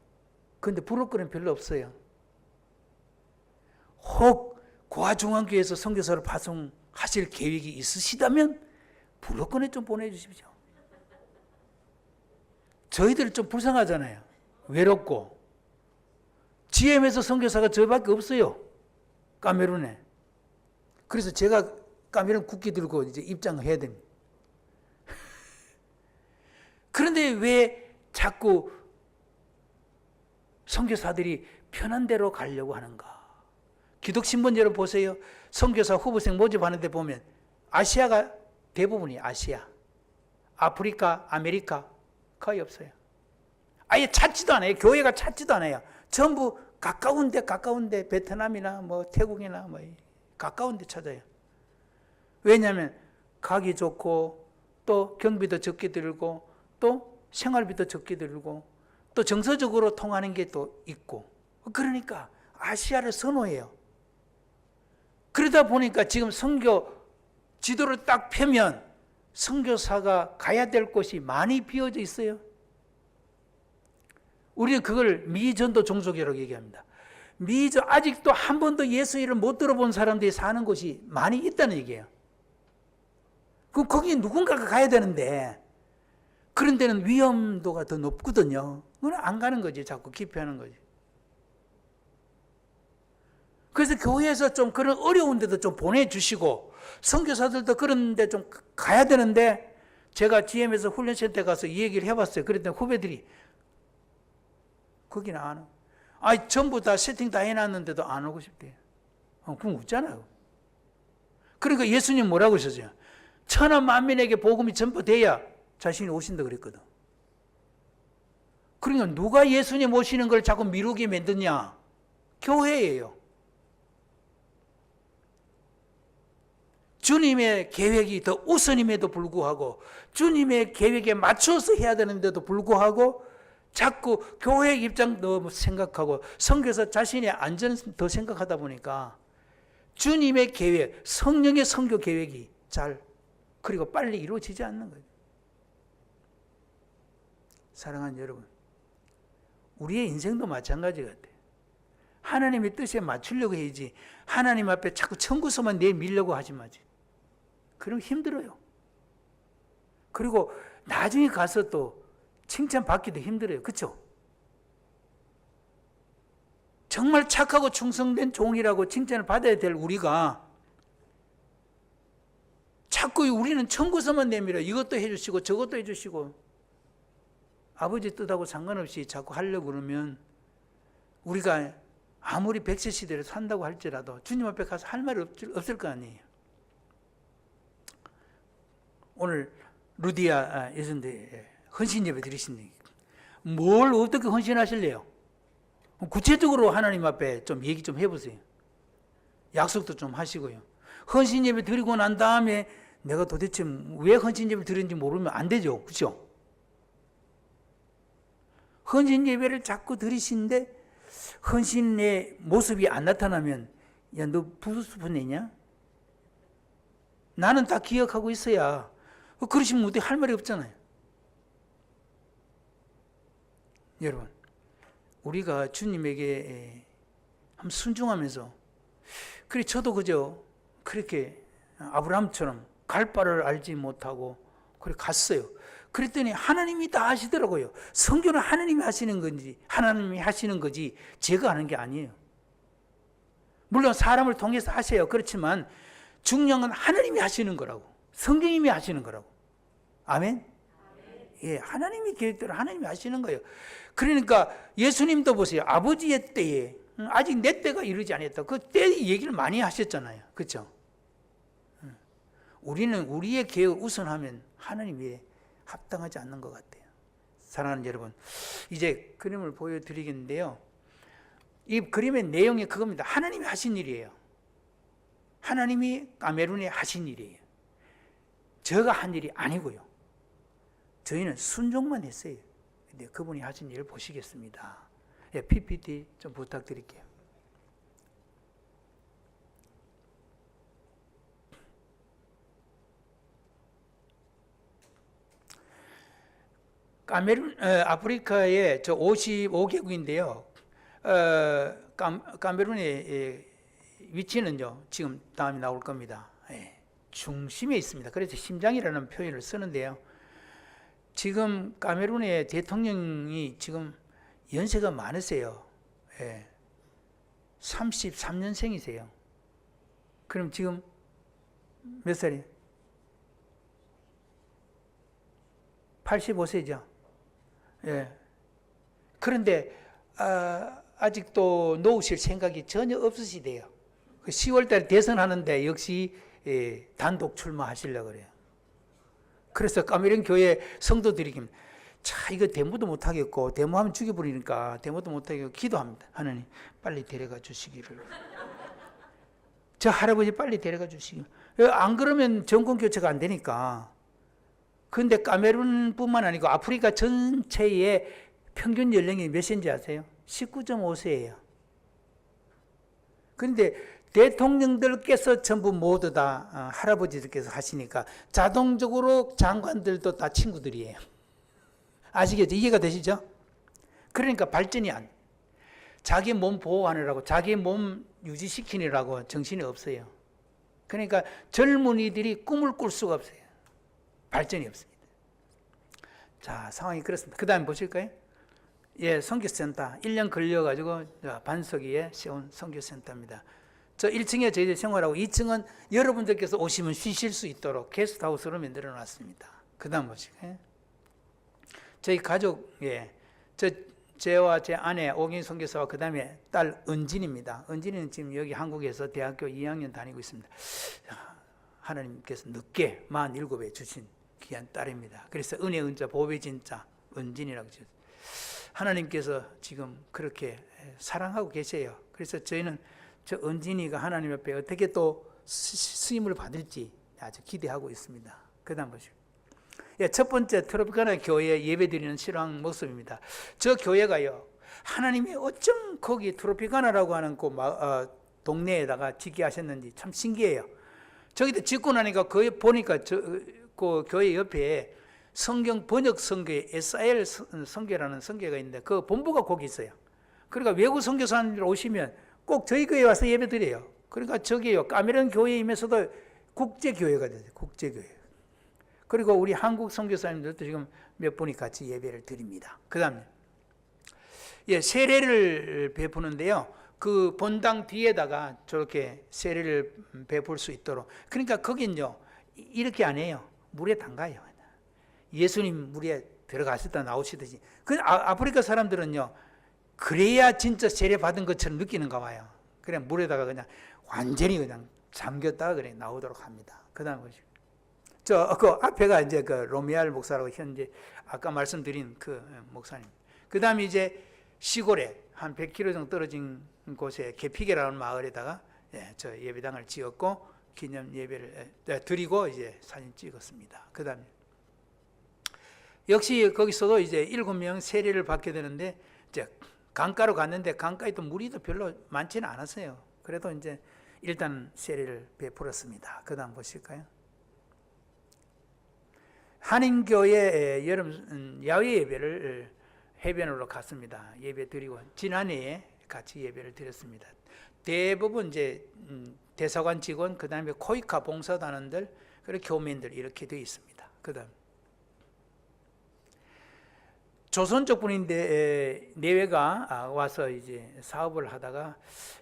그런데 불어권은 별로 없어요. 혹 고아중앙교회에서 선교사를 파송하실 계획이 있으시다면 불어권에 좀 보내주십시오. 저희들은 좀 불쌍하잖아요. 외롭고. GM에서 선교사가 저밖에 없어요. 카메룬에. 그래서 제가 카메룬 국기 들고 이제 입장을 해야 됩니다. 그런데 왜 자꾸 선교사들이 편한 대로 가려고 하는가? 기독신문 여러분 보세요. 선교사 후보생 모집하는 데 보면 아시아가 대부분이 아시아. 아프리카, 아메리카 거의 없어요. 아예 찾지도 않아요. 교회가 찾지도 않아요. 전부 가까운데 베트남이나 뭐 태국이나 뭐 가까운데 찾아요. 왜냐하면 가기 좋고 또 경비도 적게 들고 또 생활비도 적게 들고 또 정서적으로 통하는 게 또 있고, 그러니까 아시아를 선호해요. 그러다 보니까 지금 선교 지도를 딱 펴면 선교사가 가야 될 곳이 많이 비어져 있어요. 우리는 그걸 미전도 종족이라고 얘기합니다. 아직도 한 번도 예수 이름을 못 들어본 사람들이 사는 곳이 많이 있다는 얘기예요. 그럼 거기 누군가가 가야 되는데 그런 데는 위험도가 더 높거든요. 그건 안 가는 거지. 자꾸 기피하는 거지. 그래서 교회에서 좀 그런 어려운 데도 좀 보내주시고 선교사들도 그런 데 좀 가야 되는데, 제가 GM에서 훈련센터 가서 이 얘기를 해봤어요. 그랬더니 후배들이 거기는 안 와. 전부 다 세팅 다 해놨는데도 안 오고 싶대요. 그럼 웃잖아요. 그러니까 예수님 뭐라고 하셨어요? 천하 만민에게 복음이 전파돼야 자신이 오신다 그랬거든. 그러니까 누가 예수님 오시는 걸 자꾸 미루게 만드냐? 교회예요. 주님의 계획이 더 우선임에도 불구하고 주님의 계획에 맞춰서 해야 되는데도 불구하고 자꾸 교회 입장도 생각하고 선교사 자신의 안전을 더 생각하다 보니까 주님의 계획, 성령의 선교 계획이 그리고 빨리 이루어지지 않는 거예요. 사랑하는 여러분, 우리의 인생도 마찬가지 같아요. 하나님의 뜻에 맞추려고 해야지 하나님 앞에 자꾸 청구서만 내밀려고 하지 마지. 그럼 힘들어요. 그리고 나중에 가서 또 칭찬받기도 힘들어요. 그렇죠? 정말 착하고 충성된 종이라고 칭찬을 받아야 될 우리가 자꾸 우리는 청구서만 내밀어. 이것도 해주시고 저것도 해주시고 아버지 뜻하고 상관없이 자꾸 하려고 그러면 우리가 아무리 백세 시대를 산다고 할지라도 주님 앞에 가서 할 말이 없을 거 아니에요. 오늘 루디아 예수님들 헌신 예배 드리신데 뭘 어떻게 헌신하실래요? 구체적으로 하나님 앞에 좀 얘기 좀 해보세요. 약속도 좀 하시고요. 헌신 예배 드리고 난 다음에 내가 도대체 왜 헌신 예배를 드리는지 모르면 안 되죠. 그렇죠? 헌신 예배를 자꾸 드리시는데 헌신의 모습이 안 나타나면 야, 너 부수분 내냐? 나는 다 기억하고 있어야. 그러시면 어떻게 할 말이 없잖아요. 여러분, 우리가 주님에게 한번 순종하면서, 그래 저도 그저 그렇게 아브라함처럼 갈 바를 알지 못하고 그래 갔어요. 그랬더니 하나님이 다 하시더라고요. 성교는 하나님이 하시는 건지 하나님이 하시는 거지 제가 하는 게 아니에요. 물론 사람을 통해서 하세요. 그렇지만 중요한 건 하나님이 하시는 거라고. 성경님이 하시는 거라고. 아멘? 예, 하나님이 계획대로 하나님이 하시는 거예요. 그러니까 예수님도 보세요. 아버지의 때에 아직 내 때가 이르지 않았다. 그 때 얘기를 많이 하셨잖아요. 그렇죠? 우리는 우리의 계획을 우선하면 하나님이 합당하지 않는 것 같아요. 사랑하는 여러분, 이제 그림을 보여드리겠는데요. 이 그림의 내용이 그겁니다. 하나님이 하신 일이에요. 하나님이 가메룬에 하신 일이에요. 제가 한 일이 아니고요. 저희는 순종만 했어요. 근데 그분이 하신 일을 보시겠습니다. 예, PPT 좀 부탁드릴게요. 카메룬, 아프리카의 저 55개국인데요. 카메룬의 위치는요, 지금 다음에 나올 겁니다. 예, 중심에 있습니다. 그래서 심장이라는 표현을 쓰는데요. 지금 카메룬의 대통령이 지금 연세가 많으세요. 예, 33년생이세요. 그럼 지금 몇 살이에요? 85세죠. 예. 그런데 아직도 놓으실 생각이 전혀 없으시대요. 10월달에 대선하는데 역시 단독 출마하시려고 그래요. 그래서 카메룬 교회 성도들이 자, 이거 데모도 못하겠고, 데모하면 죽여버리니까 데모도 못하겠고, 기도합니다. 하나님, 빨리 데려가 주시기를. 저 할아버지 빨리 데려가 주시기를. 안 그러면 정권 교체가 안 되니까. 근데 카메룬뿐만 아니고 아프리카 전체의 평균 연령이 몇인지 아세요? 19.5세예요. 그런데 대통령들께서 전부 모두 다 할아버지들께서 하시니까 자동적으로 장관들도 다 친구들이에요. 아시겠죠? 이해가 되시죠? 그러니까 발전이 안 돼요. 자기 몸 보호하느라고, 자기 몸 유지시키느라고 정신이 없어요. 그러니까 젊은이들이 꿈을 꿀 수가 없어요. 발전이 없습니다. 자, 상황이 그렇습니다. 그 다음 보실까요? 예, 선교센터 1년 걸려가지고 반석위에 세운 선교센터입니다. 저 1층에 저희들 생활하고 2층은 여러분들께서 오시면 쉬실 수 있도록 게스트하우스로 만들어 놨습니다. 그 다음 보실까요? 저희 가족, 예, 저와 제 아내 오긴 선교사와 그 다음에 딸 은진입니다. 은진이는 지금 여기 한국에서 대학교 2학년 다니고 있습니다. 하나님께서 늦게 47에 주신 귀한 딸입니다. 그래서 은혜 은자 보배 진자 은진이라고 지었어요. 하나님께서 지금 그렇게 사랑하고 계세요. 그래서 저희는 저 은진이가 하나님 앞에 어떻게 또 쓰임을 받을지 아주 기대하고 있습니다. 그 다음 보시죠. 예, 첫 번째 트로피카나 교회 예배드리는 실황 모습입니다. 저 교회가요, 하나님이 어쩜 거기 트로피카나라고 하는 그 동네에다가 짓게 하셨는지 참 신기해요. 저기도 짓고 나니까 거기 보니까 그 교회 옆에 성경 번역 성교에 SIL 성교라는 성교가 있는데 그 본부가 거기 있어요. 그러니까 외국 선교사님들 오시면 꼭 저희 교회에 와서 예배 드려요. 그러니까 저기요, 카메론 교회이면서도 국제교회가 되죠. 국제교회. 그리고 우리 한국 선교사님들도 지금 몇 분이 같이 예배를 드립니다. 그 다음에 예, 세례를 베푸는데요, 그 본당 뒤에다가 저렇게 세례를 베풀 수 있도록. 그러니까 거긴요, 이렇게 안 해요. 물에 담가요. 예수님 물에 들어가셨다 나오시듯이. 그 아프리카 사람들은요, 그래야 진짜 세례 받은 것처럼 느끼는가 봐요. 그래 물에다가 그냥 완전히 그냥 잠겼다가 그래 나오도록 합니다. 그 다음 보시죠. 그 앞에가 이제 그 로미알 목사라고 현재 아까 말씀드린 그 목사님. 그 다음에 이제 시골에 한 100km 정도 떨어진 곳에 계피게라는 마을에다가 저 예배당을 지었고 기념 예배를 드리고 이제 사진 찍었습니다. 그 다음에 역시 거기서도 이제 7명 세례를 받게 되는데 이제 강가로 갔는데 강가에 또 물이 또 별로 많지는 않았어요. 그래도 이제 일단 세례를 베풀었습니다. 그 다음 보실까요? 한인교회 여름 야외 예배를 해변으로 갔습니다. 예배 드리고 지난해에 같이 예배를 드렸습니다. 대부분 이제 대사관 직원, 그 다음에 코이카 봉사단원들, 그리고 교민들 이렇게 되어 있습니다. 그 다음 조선족 분인데 내외가 와서 이제 사업을 하다가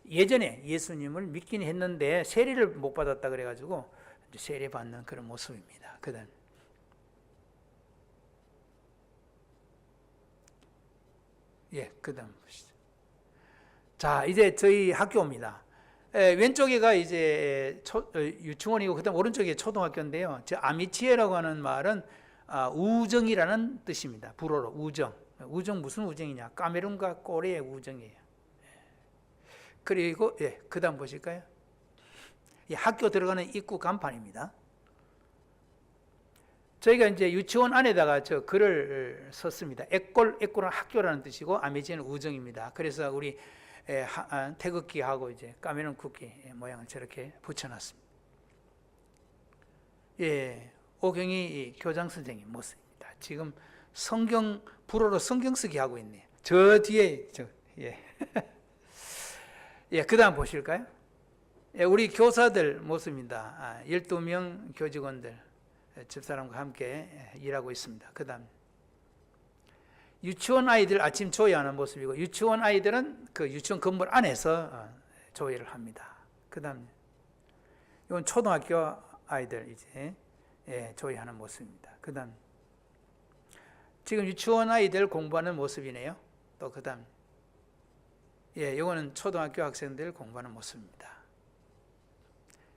예전에 예수님을 믿긴 했는데 세례를 못 받았다 그래가지고 세례 받는 그런 모습입니다. 그 다음 그 다음 보시죠. 자, 이제 저희 학교입니다. 왼쪽에가 이제 유치원이고, 그 다음 오른쪽에 초등학교인데요. 저 아미치에라고 하는 말은 우정이라는 뜻입니다. 불어로 우정. 우정 무슨 우정이냐? 카메룬과 꼬레의 우정이에요. 그리고 그 다음 보실까요? 학교 들어가는 입구 간판입니다. 저희가 이제 유치원 안에다가 저 글을 썼습니다. 에꼴은 학교라는 뜻이고 아미지는 우정입니다. 그래서 우리 태극기하고 이제 까메룬 국기 모양을 저렇게 붙여놨습니다. 오경희 교장 선생님 모습입니다. 지금 불어로 성경 쓰기 하고 있네요. 저 뒤에 그 다음 보실까요? 우리 교사들 모습입니다. 12명 교직원들 집사람과 함께 일하고 있습니다. 그 다음 유치원 아이들 아침 조회하는 모습이고, 유치원 아이들은 그 유치원 건물 안에서 조회를 합니다. 그 다음 이건 초등학교 아이들 이제 조회하는 모습입니다. 그 다음 지금 유치원 아이들 공부하는 모습이네요. 또 그 다음 이거는 초등학교 학생들 공부하는 모습입니다.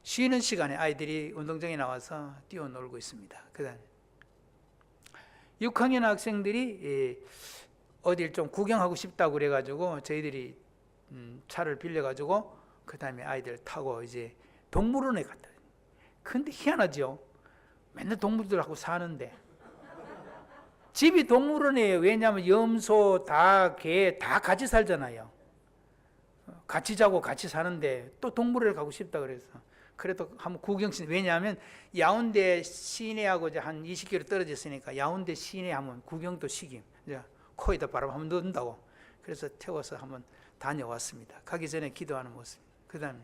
쉬는 시간에 아이들이 운동장에 나와서 뛰어놀고 있습니다. 그 다음 6학년 학생들이 어딜 좀 구경하고 싶다고 그래가지고 저희들이 차를 빌려가지고 그 다음에 아이들 타고 이제 동물원에 갔다. 근데 희한하죠. 맨날 동물들하고 사는데 집이 동물원이에요. 왜냐하면 염소, 닭, 개 다 같이 살잖아요. 같이 자고 같이 사는데 또 동물원에 가고 싶다 그래서 그래도 한번 구경신. 왜냐하면 야운데 시내하고 이제 한 20km 떨어져 있으니까 야운데 시내 한번 구경도 시김. 이제 코에다 바람 한번 넣는다고. 그래서 태워서 한번 다녀왔습니다. 가기 전에 기도하는 모습. 그다음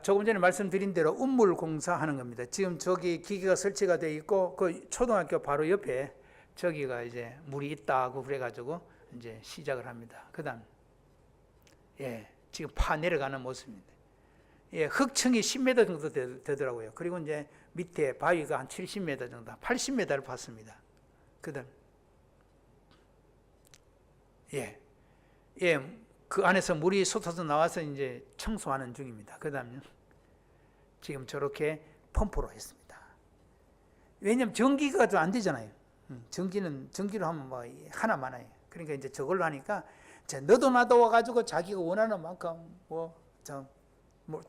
조금 전에 말씀드린 대로 운물 공사하는 겁니다. 지금 저기 기계가 설치가 되어 있고 그 초등학교 바로 옆에 저기가 이제 물이 있다고 그래가지고 이제 시작을 합니다. 그다음 지금 파 내려가는 모습입니다. 흙층이 10m 정도 되더라고요. 그리고 이제 밑에 바위가 한 70m 정도, 80m를 봤습니다. 그다음 그 안에서 물이 솟아서 나와서 이제 청소하는 중입니다. 그다음에 지금 저렇게 펌프로 했습니다. 왜냐하면 전기가 좀 안 되잖아요. 전기로 하면 뭐 하나 많아요. 그러니까 이제 저걸로 하니까 너도 나도 와가지고 자기가 원하는 만큼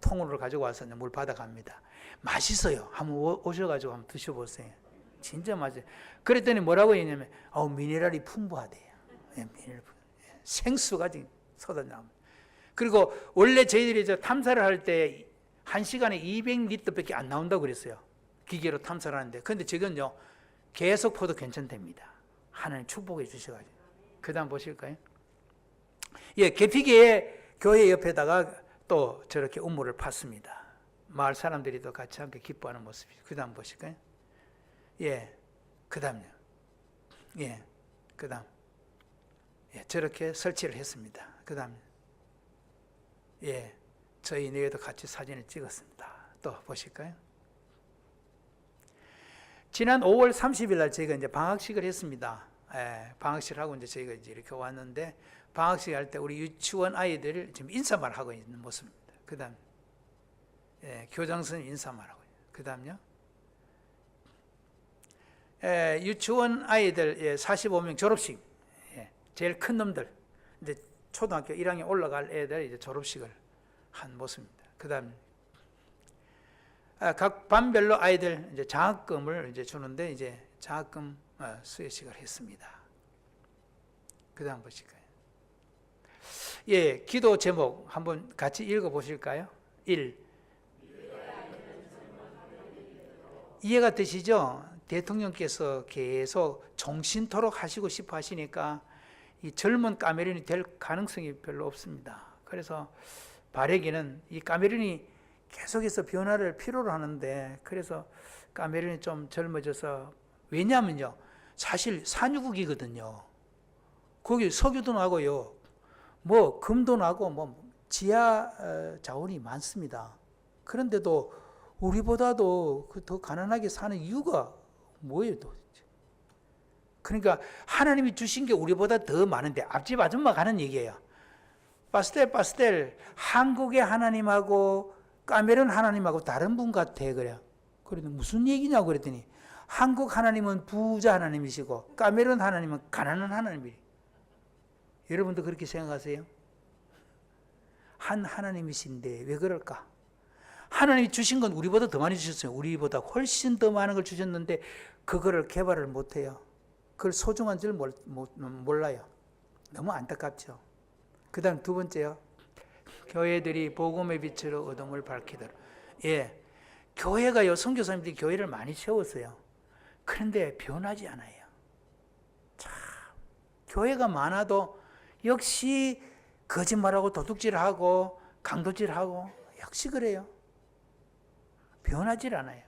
통으로 가지고 와서 물 받아갑니다. 맛있어요. 한번 오셔가지고 한번 드셔보세요. 진짜 맛있어요. 그랬더니 뭐라고 했냐면 미네랄이 풍부하대요. 생수가 지금 쏟아나옵니다. 그리고 원래 저희들이 탐사를 할 때 1시간에 200리터밖에 안 나온다고 그랬어요. 기계로 탐사를 하는데. 그런데 지금요 계속 퍼도 괜찮답니다. 하나님 축복해 주셔가지고. 그 다음 보실까요? 계피계의 교회 옆에다가 또 저렇게 우물을 팠습니다. 마을 사람들이 또 같이 함께 기뻐하는 모습이죠. 그 다음 보실까요? 그 다음요. 그 다음. 저렇게 설치를 했습니다. 그 다음 저희 내외도 같이 사진을 찍었습니다. 또 보실까요? 지난 5월 30일 날 저희가 이제 방학식을 했습니다. 방학식을 하고 이제 저희가 이제 이렇게 왔는데 방학식 할 때 우리 유치원 아이들 지금 인사말 하고 있는 모습입니다. 그 다음 교장 선생님 인사말 하고 있어요. 그 다음요 유치원 아이들 45명 졸업식, 제일 큰 놈들 이제 초등학교 1학년 올라갈 애들 이제 졸업식을 한 모습입니다. 그다음 각 반별로 아이들 이제 장학금을 이제 주는데 이제 장학금 수여식을 했습니다. 그다음 보실까요? 기도 제목 한번 같이 읽어 보실까요? 1. 이해가 되시죠? 대통령께서 계속 종신토록 하시고 싶어 하시니까 이 젊은 카메룬이 될 가능성이 별로 없습니다. 그래서 바라기는 이 카메룬이 계속해서 변화를 필요로 하는데, 그래서 카메룬이 좀 젊어져서, 왜냐하면요 사실 산유국이거든요. 거기 석유도 나고요, 뭐 금도 나고 뭐 지하 자원이 많습니다. 그런데도 우리보다도 더 가난하게 사는 이유가 뭐예요 도대체? 그러니까 하나님이 주신 게 우리보다 더 많은데 앞집 아줌마가 하는 얘기예요. 파스텔 한국의 하나님하고 카메룬 하나님하고 다른 분 같아. 그래요. 그래도 무슨 얘기냐고 그랬더니 한국 하나님은 부자 하나님이시고 카메룬 하나님은 가난한 하나님이에요. 여러분도 그렇게 생각하세요? 한 하나님이신데 왜 그럴까? 하나님이 주신 건 우리보다 더 많이 주셨어요. 우리보다 훨씬 더 많은 걸 주셨는데 그거를 개발을 못해요. 그걸 소중한 줄 몰라요. 너무 안타깝죠. 그 다음 두 번째요. 교회들이 복음의 빛으로 어둠을 밝히도록. 교회가요, 선교사님들이 교회를 많이 세웠어요. 그런데 변하지 않아요. 참, 교회가 많아도 역시 거짓말하고 도둑질하고 강도질하고 역시 그래요. 변하질 않아요.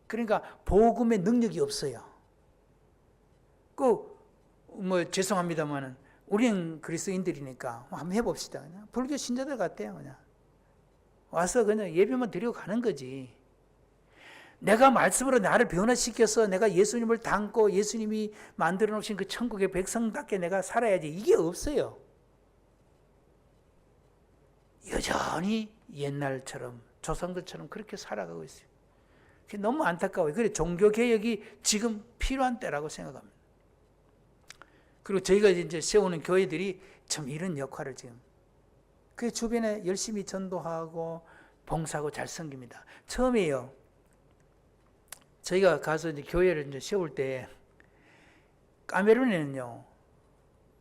그러니까 복음의 능력이 없어요. 죄송합니다만은 우리는 그리스도인들이니까 한번 해봅시다. 그냥 불교 신자들 같아요. 그냥 와서 그냥 예배만 드리고 가는 거지. 내가 말씀으로 나를 변화시켜서 내가 예수님을 닮고 예수님이 만들어 놓으신 그 천국의 백성답게 내가 살아야지, 이게 없어요. 여전히 옛날처럼 조상들처럼 그렇게 살아가고 있어요. 그게 너무 안타까워요. 그래 종교 개혁이 지금 필요한 때라고 생각합니다. 그리고 저희가 이제 세우는 교회들이 참 이런 역할을 지금 그 주변에 열심히 전도하고 봉사하고 잘 섬깁니다. 처음에요. 저희가 가서 이제 교회를 이제 세울 때 카메룬에는요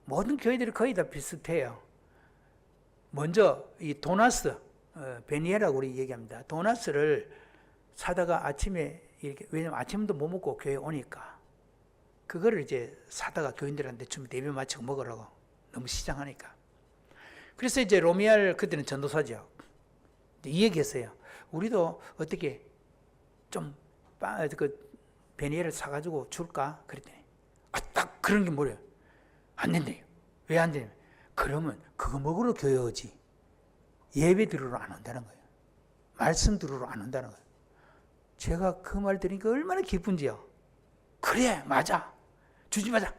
모든 교회들이 거의 다 비슷해요. 먼저 이 도나스 베니에라고 우리 얘기합니다. 도나스를 사다가 아침에 이렇게 왜냐면 아침도 못 먹고 교회 오니까 그거를 이제 사다가 교인들한테 준비 예배 마치고 먹으라고 너무 시장하니까. 그래서 이제 로미알 그때는 전도사죠. 이 얘기했어요. 우리도 어떻게 좀 베니에를 사가지고 줄까? 그랬더니 딱 그런 게 뭐래요? 안 된대요. 왜 안 되냐면 그러면 그거 먹으러 교회 오지 예배 들으러 안 온다는 거예요. 말씀 들으러 안 온다는 거예요. 제가 그 말 들으니까 얼마나 기쁜지요. 그래 맞아 주지 마자.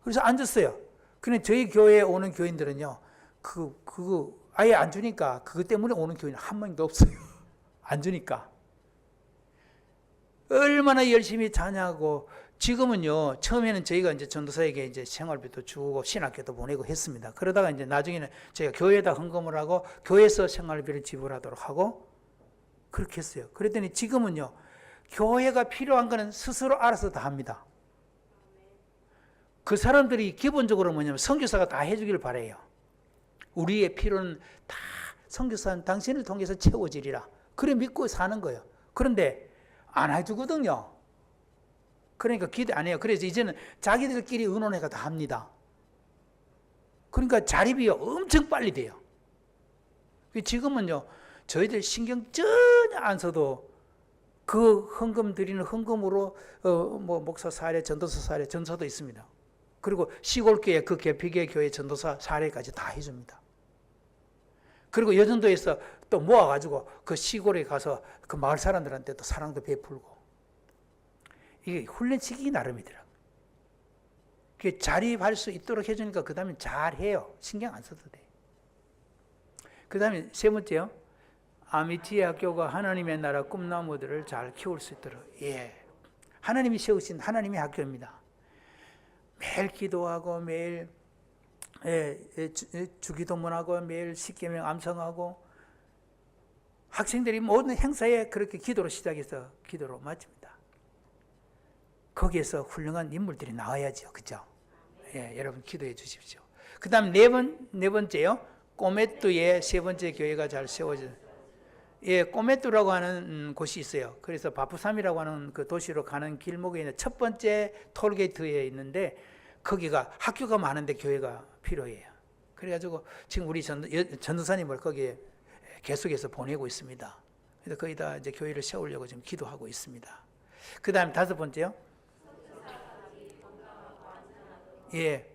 그래서 앉았어요. 근데 저희 교회에 오는 교인들은요 그거 아예 안 주니까 그것 때문에 오는 교인 한 명도 없어요. 안 주니까 얼마나 열심히 자냐고. 지금은요 처음에는 저희가 이제 전도사에게 이제 생활비도 주고 신학교도 보내고 했습니다. 그러다가 이제 나중에는 저희가 교회에다 헌금을 하고 교회에서 생활비를 지불하도록 하고 그렇게 했어요. 그랬더니 지금은요 교회가 필요한 거는 스스로 알아서 다 합니다. 그 사람들이 기본적으로 뭐냐면 선교사가 다 해주기를 바래요. 우리의 필요는 다 선교사는 당신을 통해서 채워지리라. 그래 믿고 사는 거예요. 그런데 안 해주거든요. 그러니까 기대 안 해요. 그래서 이제는 자기들끼리 의논해가 다 합니다. 그러니까 자립이 엄청 빨리 돼요. 지금은요 저희들 신경 전혀 안 써도 그 헌금 드리는 헌금으로 뭐 목사 사례, 전도사 사례, 전사도 있습니다. 그리고 시골교회 그 개피계 교회 전도사 사례까지 다 해줍니다. 그리고 여전도에서 또 모아가지고 그 시골에 가서 그 마을 사람들한테 또 사랑도 베풀고 이게 훈련시키기 나름이더라고요. 그게 자립할 수 있도록 해주니까 그 다음에 잘해요. 신경 안 써도 돼. 그 다음에 세 번째요. 아미티의 학교가 하나님의 나라 꿈나무들을 잘 키울 수 있도록. 예, 하나님이 세우신 하나님의 학교입니다. 매일 기도하고 매일 주기도문하고 매일 십계명 암송하고 학생들이 모든 행사에 그렇게 기도로 시작해서 기도로 마칩니다. 거기에서 훌륭한 인물들이 나와야죠. 그죠? 예, 여러분 기도해 주십시오. 그 다음 네 번째요. 꼬메뚜의 세 번째 교회가 잘 세워져. 예, 꼬메뚜라고 하는 곳이 있어요. 그래서 바푸삼이라고 하는 그 도시로 가는 길목에 있는 첫 번째 톨게이트에 있는데 거기가 학교가 많은데 교회가 필요해요. 그래가지고 지금 우리 전도사님을 거기에 계속해서 보내고 있습니다. 그래서 거기다 이제 교회를 세우려고 지금 기도하고 있습니다. 그 다음 다섯 번째요. 예,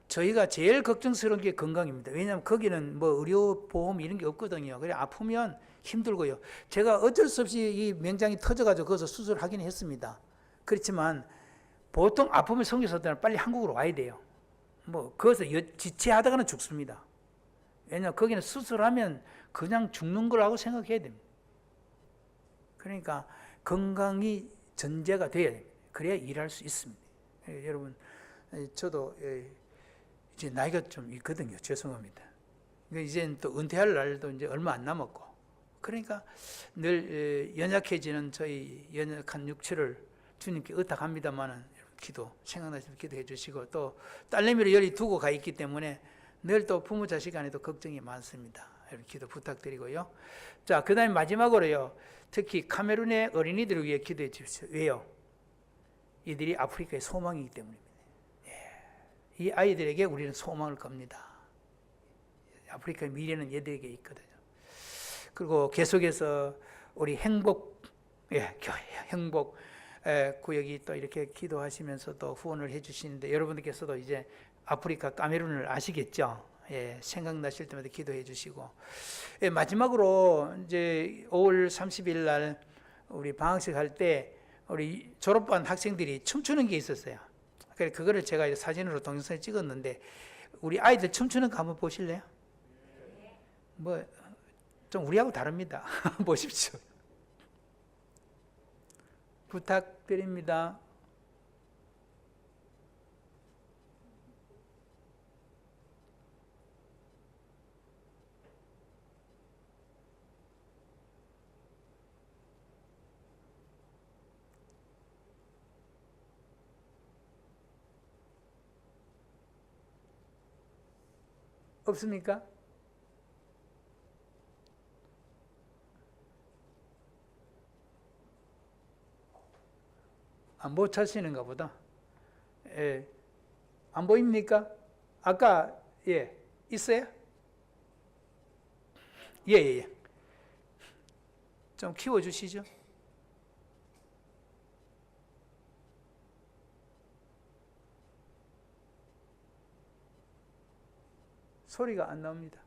저희가 제일 걱정스러운 게 건강입니다. 왜냐하면 거기는 뭐 의료보험 이런 게 없거든요. 그래 아프면 힘들고요. 제가 어쩔 수 없이 이 명장이 터져가지고 거기서 수술하긴 했습니다. 그렇지만 보통 아프면 선교사들은 빨리 한국으로 와야 돼요. 뭐 거기서 지체하다가는 죽습니다. 왜냐하면 거기는 수술하면 그냥 죽는 거라고 생각해야 됩니다. 그러니까 건강이 전제가 돼야 됩니다. 그래야 일할 수 있습니다. 여러분 저도 이제 나이가 좀 있거든요. 죄송합니다. 이제는 또 은퇴할 날도 이제 얼마 안 남았고, 그러니까 늘 연약해지는 저희 연약한 육체를 주님께 의탁합니다만은 기도 생각나시면 기도해 주시고, 또 딸내미를 여기 두고 가 있기 때문에 늘 또 부모 자식 간에도 걱정이 많습니다. 여러분 기도 부탁드리고요. 자, 그다음에 마지막으로요. 특히 카메룬의 어린이들을 위해 기도해 주십시오. 왜요? 이들이 아프리카의 소망이기 때문입니다. 이 아이들에게 우리는 소망을 겁니다. 아프리카의 미래는 얘들에게 있거든요. 그리고 계속해서 우리 행복 구역이 또 이렇게 기도하시면서 또 후원을 해주시는데, 여러분들께서도 이제 아프리카 카메룬을 아시겠죠? 예, 생각나실 때마다 기도해 주시고, 예, 마지막으로 이제 5월 30일 날 우리 방학식 할 때 우리 졸업반 학생들이 춤추는 게 있었어요. 그래서 그거를 제가 사진으로 동영상에 찍었는데, 우리 아이들 춤추는 거 한번 보실래요? 뭐 좀 우리하고 다릅니다. 보십시오. 부탁드립니다. 없습니까? 못 찾으시는가 보다. 예. 안 보입니까? 아까 예 있어요? 예. 좀 키워주시죠. 소리가 안 나옵니다.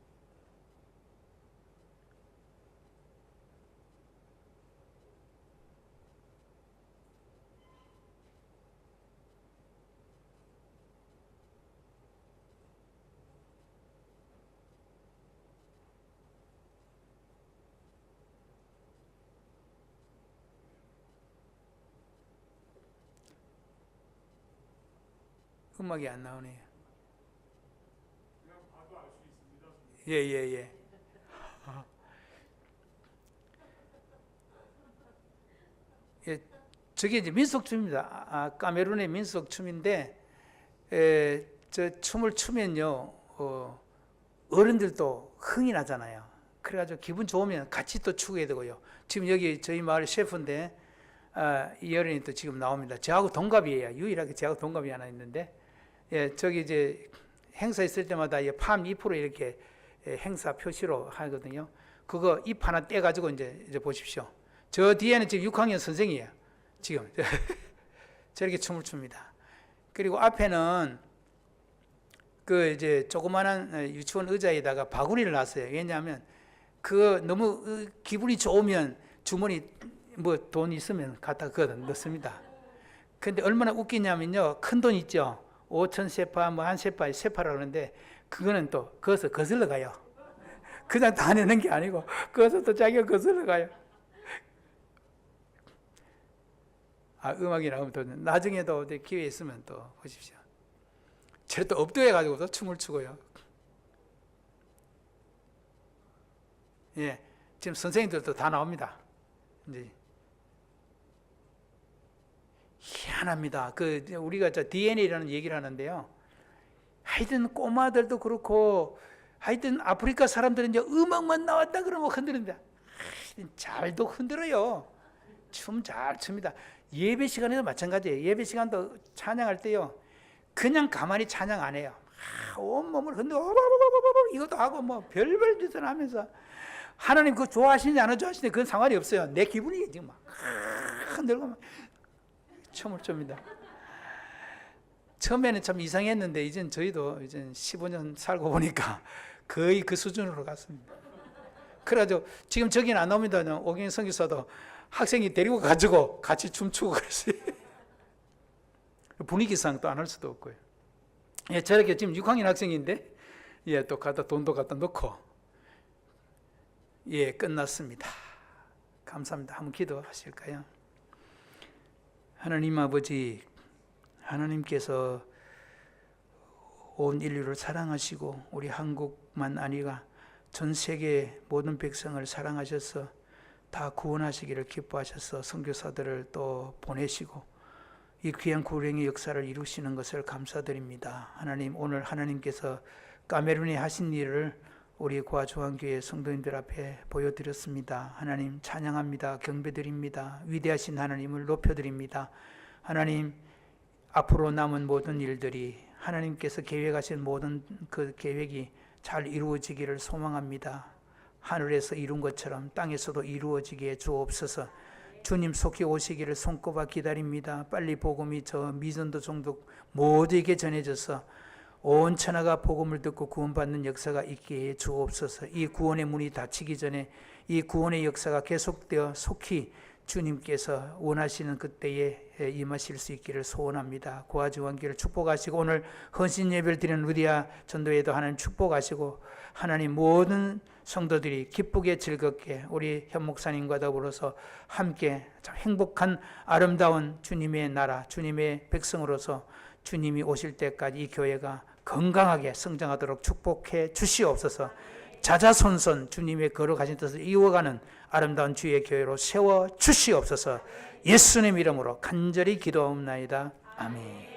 음악이 안 나오네요. 예. 예, 저게 이제 민속춤입니다. 카메룬의 민속춤인데, 저 춤을 추면요, 어른들도 흥이 나잖아요. 그래가지고 기분 좋으면 같이 또 추게 되고요. 지금 여기 저희 마을 셰프인데, 이 어른이 또 지금 나옵니다. 저하고 동갑이에요. 유일하게 저하고 동갑이 하나 있는데, 예, 저기 이제 행사 있을 때마다 팜 잎으로 이렇게 행사 표시로 하거든요. 그거 잎 하나 떼가지고 이제 보십시오. 저 뒤에는 지금 6학년 선생이에요. 지금 저렇게 춤을 춥니다. 그리고 앞에는 그 이제 조그만한 유치원 의자에다가 바구니를 놨어요. 왜냐하면 그 너무 기분이 좋으면 주머니 뭐 돈 있으면 갖다 거기다 넣습니다. 근데 얼마나 웃기냐면요. 큰 돈 있죠. 5천 세파, 뭐 한 세파라고 하는데 그거는 또 거기서 거슬러 가요. 그냥 다 내는 게 아니고 거기서 또 자기가 거슬러 가요. 음악이 나오면 또 나중에도 기회 있으면 또 보십시오. 저를 또 업도해가지고도 춤을 추고요. 예, 지금 선생님들도 다 나옵니다. 이제 희한합니다. 우리가 DNA라는 얘기를 하는데요. 하여튼 꼬마들도 그렇고, 하여튼 아프리카 사람들은 이제 음악만 나왔다 그러면 흔드는데, 잘도 흔들어요. 춤 잘 춥니다. 예배 시간에도 마찬가지예요. 예배 시간도 찬양할 때요. 그냥 가만히 찬양 안 해요. 온몸을 흔들고, 이것도 하고, 뭐, 별별 짓을 하면서, 하나님 그거 좋아하시는지 안 좋아하시는지 그건 상관이 없어요. 내 기분이 지금 막 흔들고 막 춤을 춥니다. 처음에는 참 이상했는데 이젠 저희도 이제 15년 살고 보니까 거의 그 수준으로 갔습니다. 그래가지고 지금 저기는 안 나옵니다. 오경인 선교사도 학생이 데리고 가지고 같이 춤추고 그랬어요. 분위기상 또 안 할 수도 없고요. 예, 저렇게 지금 6학년 학생인데 예, 또 돈도 갖다 넣고 예, 끝났습니다. 감사합니다. 한번 기도하실까요? 하나님 아버지, 하나님께서 온 인류를 사랑하시고 우리 한국만 아니라 전 세계 모든 백성을 사랑하셔서 다 구원하시기를 기뻐하셔서 선교사들을 또 보내시고 이 귀한 구원의 역사를 이루시는 것을 감사드립니다. 하나님, 오늘 하나님께서 카메룬에 하신 일을 우리 고아중앙교회 성도님들 앞에 보여드렸습니다. 하나님 찬양합니다. 경배드립니다. 위대하신 하나님을 높여드립니다. 하나님, 앞으로 남은 모든 일들이 하나님께서 계획하신 모든 그 계획이 잘 이루어지기를 소망합니다. 하늘에서 이룬 것처럼 땅에서도 이루어지게 주옵소서. 주님 속히 오시기를 손꼽아 기다립니다. 빨리 복음이 저 미전도 종족 모두에게 전해져서 온 천하가 복음을 듣고 구원받는 역사가 있게 해 주옵소서. 이 구원의 문이 닫히기 전에 이 구원의 역사가 계속되어 속히 주님께서 원하시는 그때에 임하실 수 있기를 소원합니다. 고아지원기를 축복하시고 오늘 헌신 예배를 드리는 루디아 전도회도 하나님 축복하시고 하나님 모든 성도들이 기쁘게 즐겁게 우리 현 목사님과 더불어서 함께 참 행복한 아름다운 주님의 나라 주님의 백성으로서 주님이 오실 때까지 이 교회가 건강하게 성장하도록 축복해 주시옵소서. 자자손손 주님의 거룩하신 뜻을 이어가는 아름다운 주의 교회로 세워 주시옵소서. 예수님 이름으로 간절히 기도하옵나이다. 아멘.